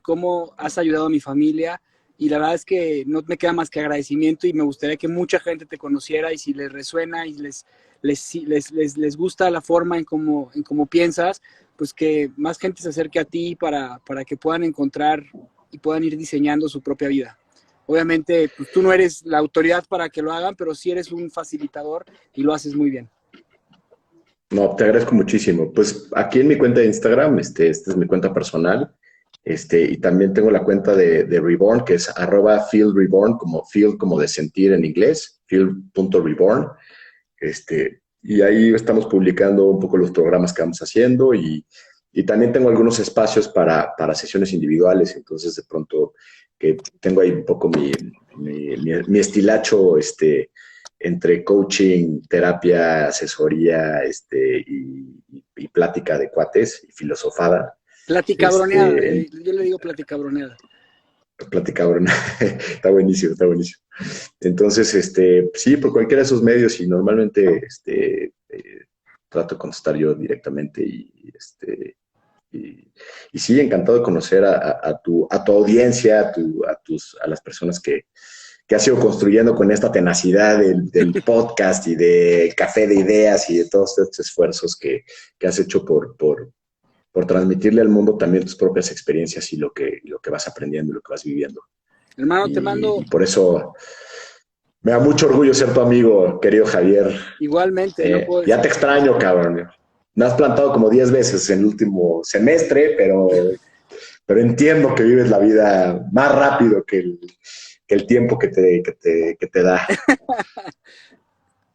cómo has ayudado a mi familia. Y la verdad es que no me queda más que agradecimiento y me gustaría que mucha gente te conociera y si les resuena y les gusta la forma en cómo piensas, pues que más gente se acerque a ti para que puedan encontrar y puedan ir diseñando su propia vida. Obviamente, pues tú no eres la autoridad para que lo hagan, pero sí eres un facilitador y lo haces muy bien. No, te agradezco muchísimo. Pues aquí en mi cuenta de Instagram, esta es mi cuenta personal, y también tengo la cuenta de Reborn, que es @feelreborn, como feel, como de sentir en inglés, feel.reborn. Y ahí estamos publicando un poco los programas que vamos haciendo y también tengo algunos espacios para sesiones individuales, entonces de pronto que tengo ahí un poco mi estilacho, entre coaching, terapia, asesoría, y plática de cuates y filosofada. Platicabroneada, yo le digo platicabroneada. Plática, está buenísimo, está buenísimo. Entonces, sí, por cualquiera de esos medios y normalmente, trato de contestar yo directamente y Y sí, encantado de conocer a tu audiencia, a las personas que has ido construyendo con esta tenacidad del podcast y del café de ideas y de todos estos esfuerzos que has hecho por transmitirle al mundo también tus propias experiencias y lo que vas aprendiendo y lo que vas viviendo. Hermano, te mando... Y por eso me da mucho orgullo ser tu amigo, querido Javier. Igualmente, no puedo Ya decir... te extraño, cabrón. Me has plantado como 10 veces en el último semestre, pero entiendo que vives la vida más rápido que el tiempo que te da.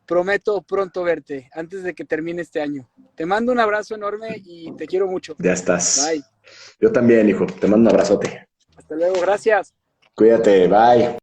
Prometo pronto verte, antes de que termine este año. Te mando un abrazo enorme y te quiero mucho. Ya estás. Bye. Yo también, hijo. Te mando un abrazote. Hasta luego, gracias. Cuídate, bye.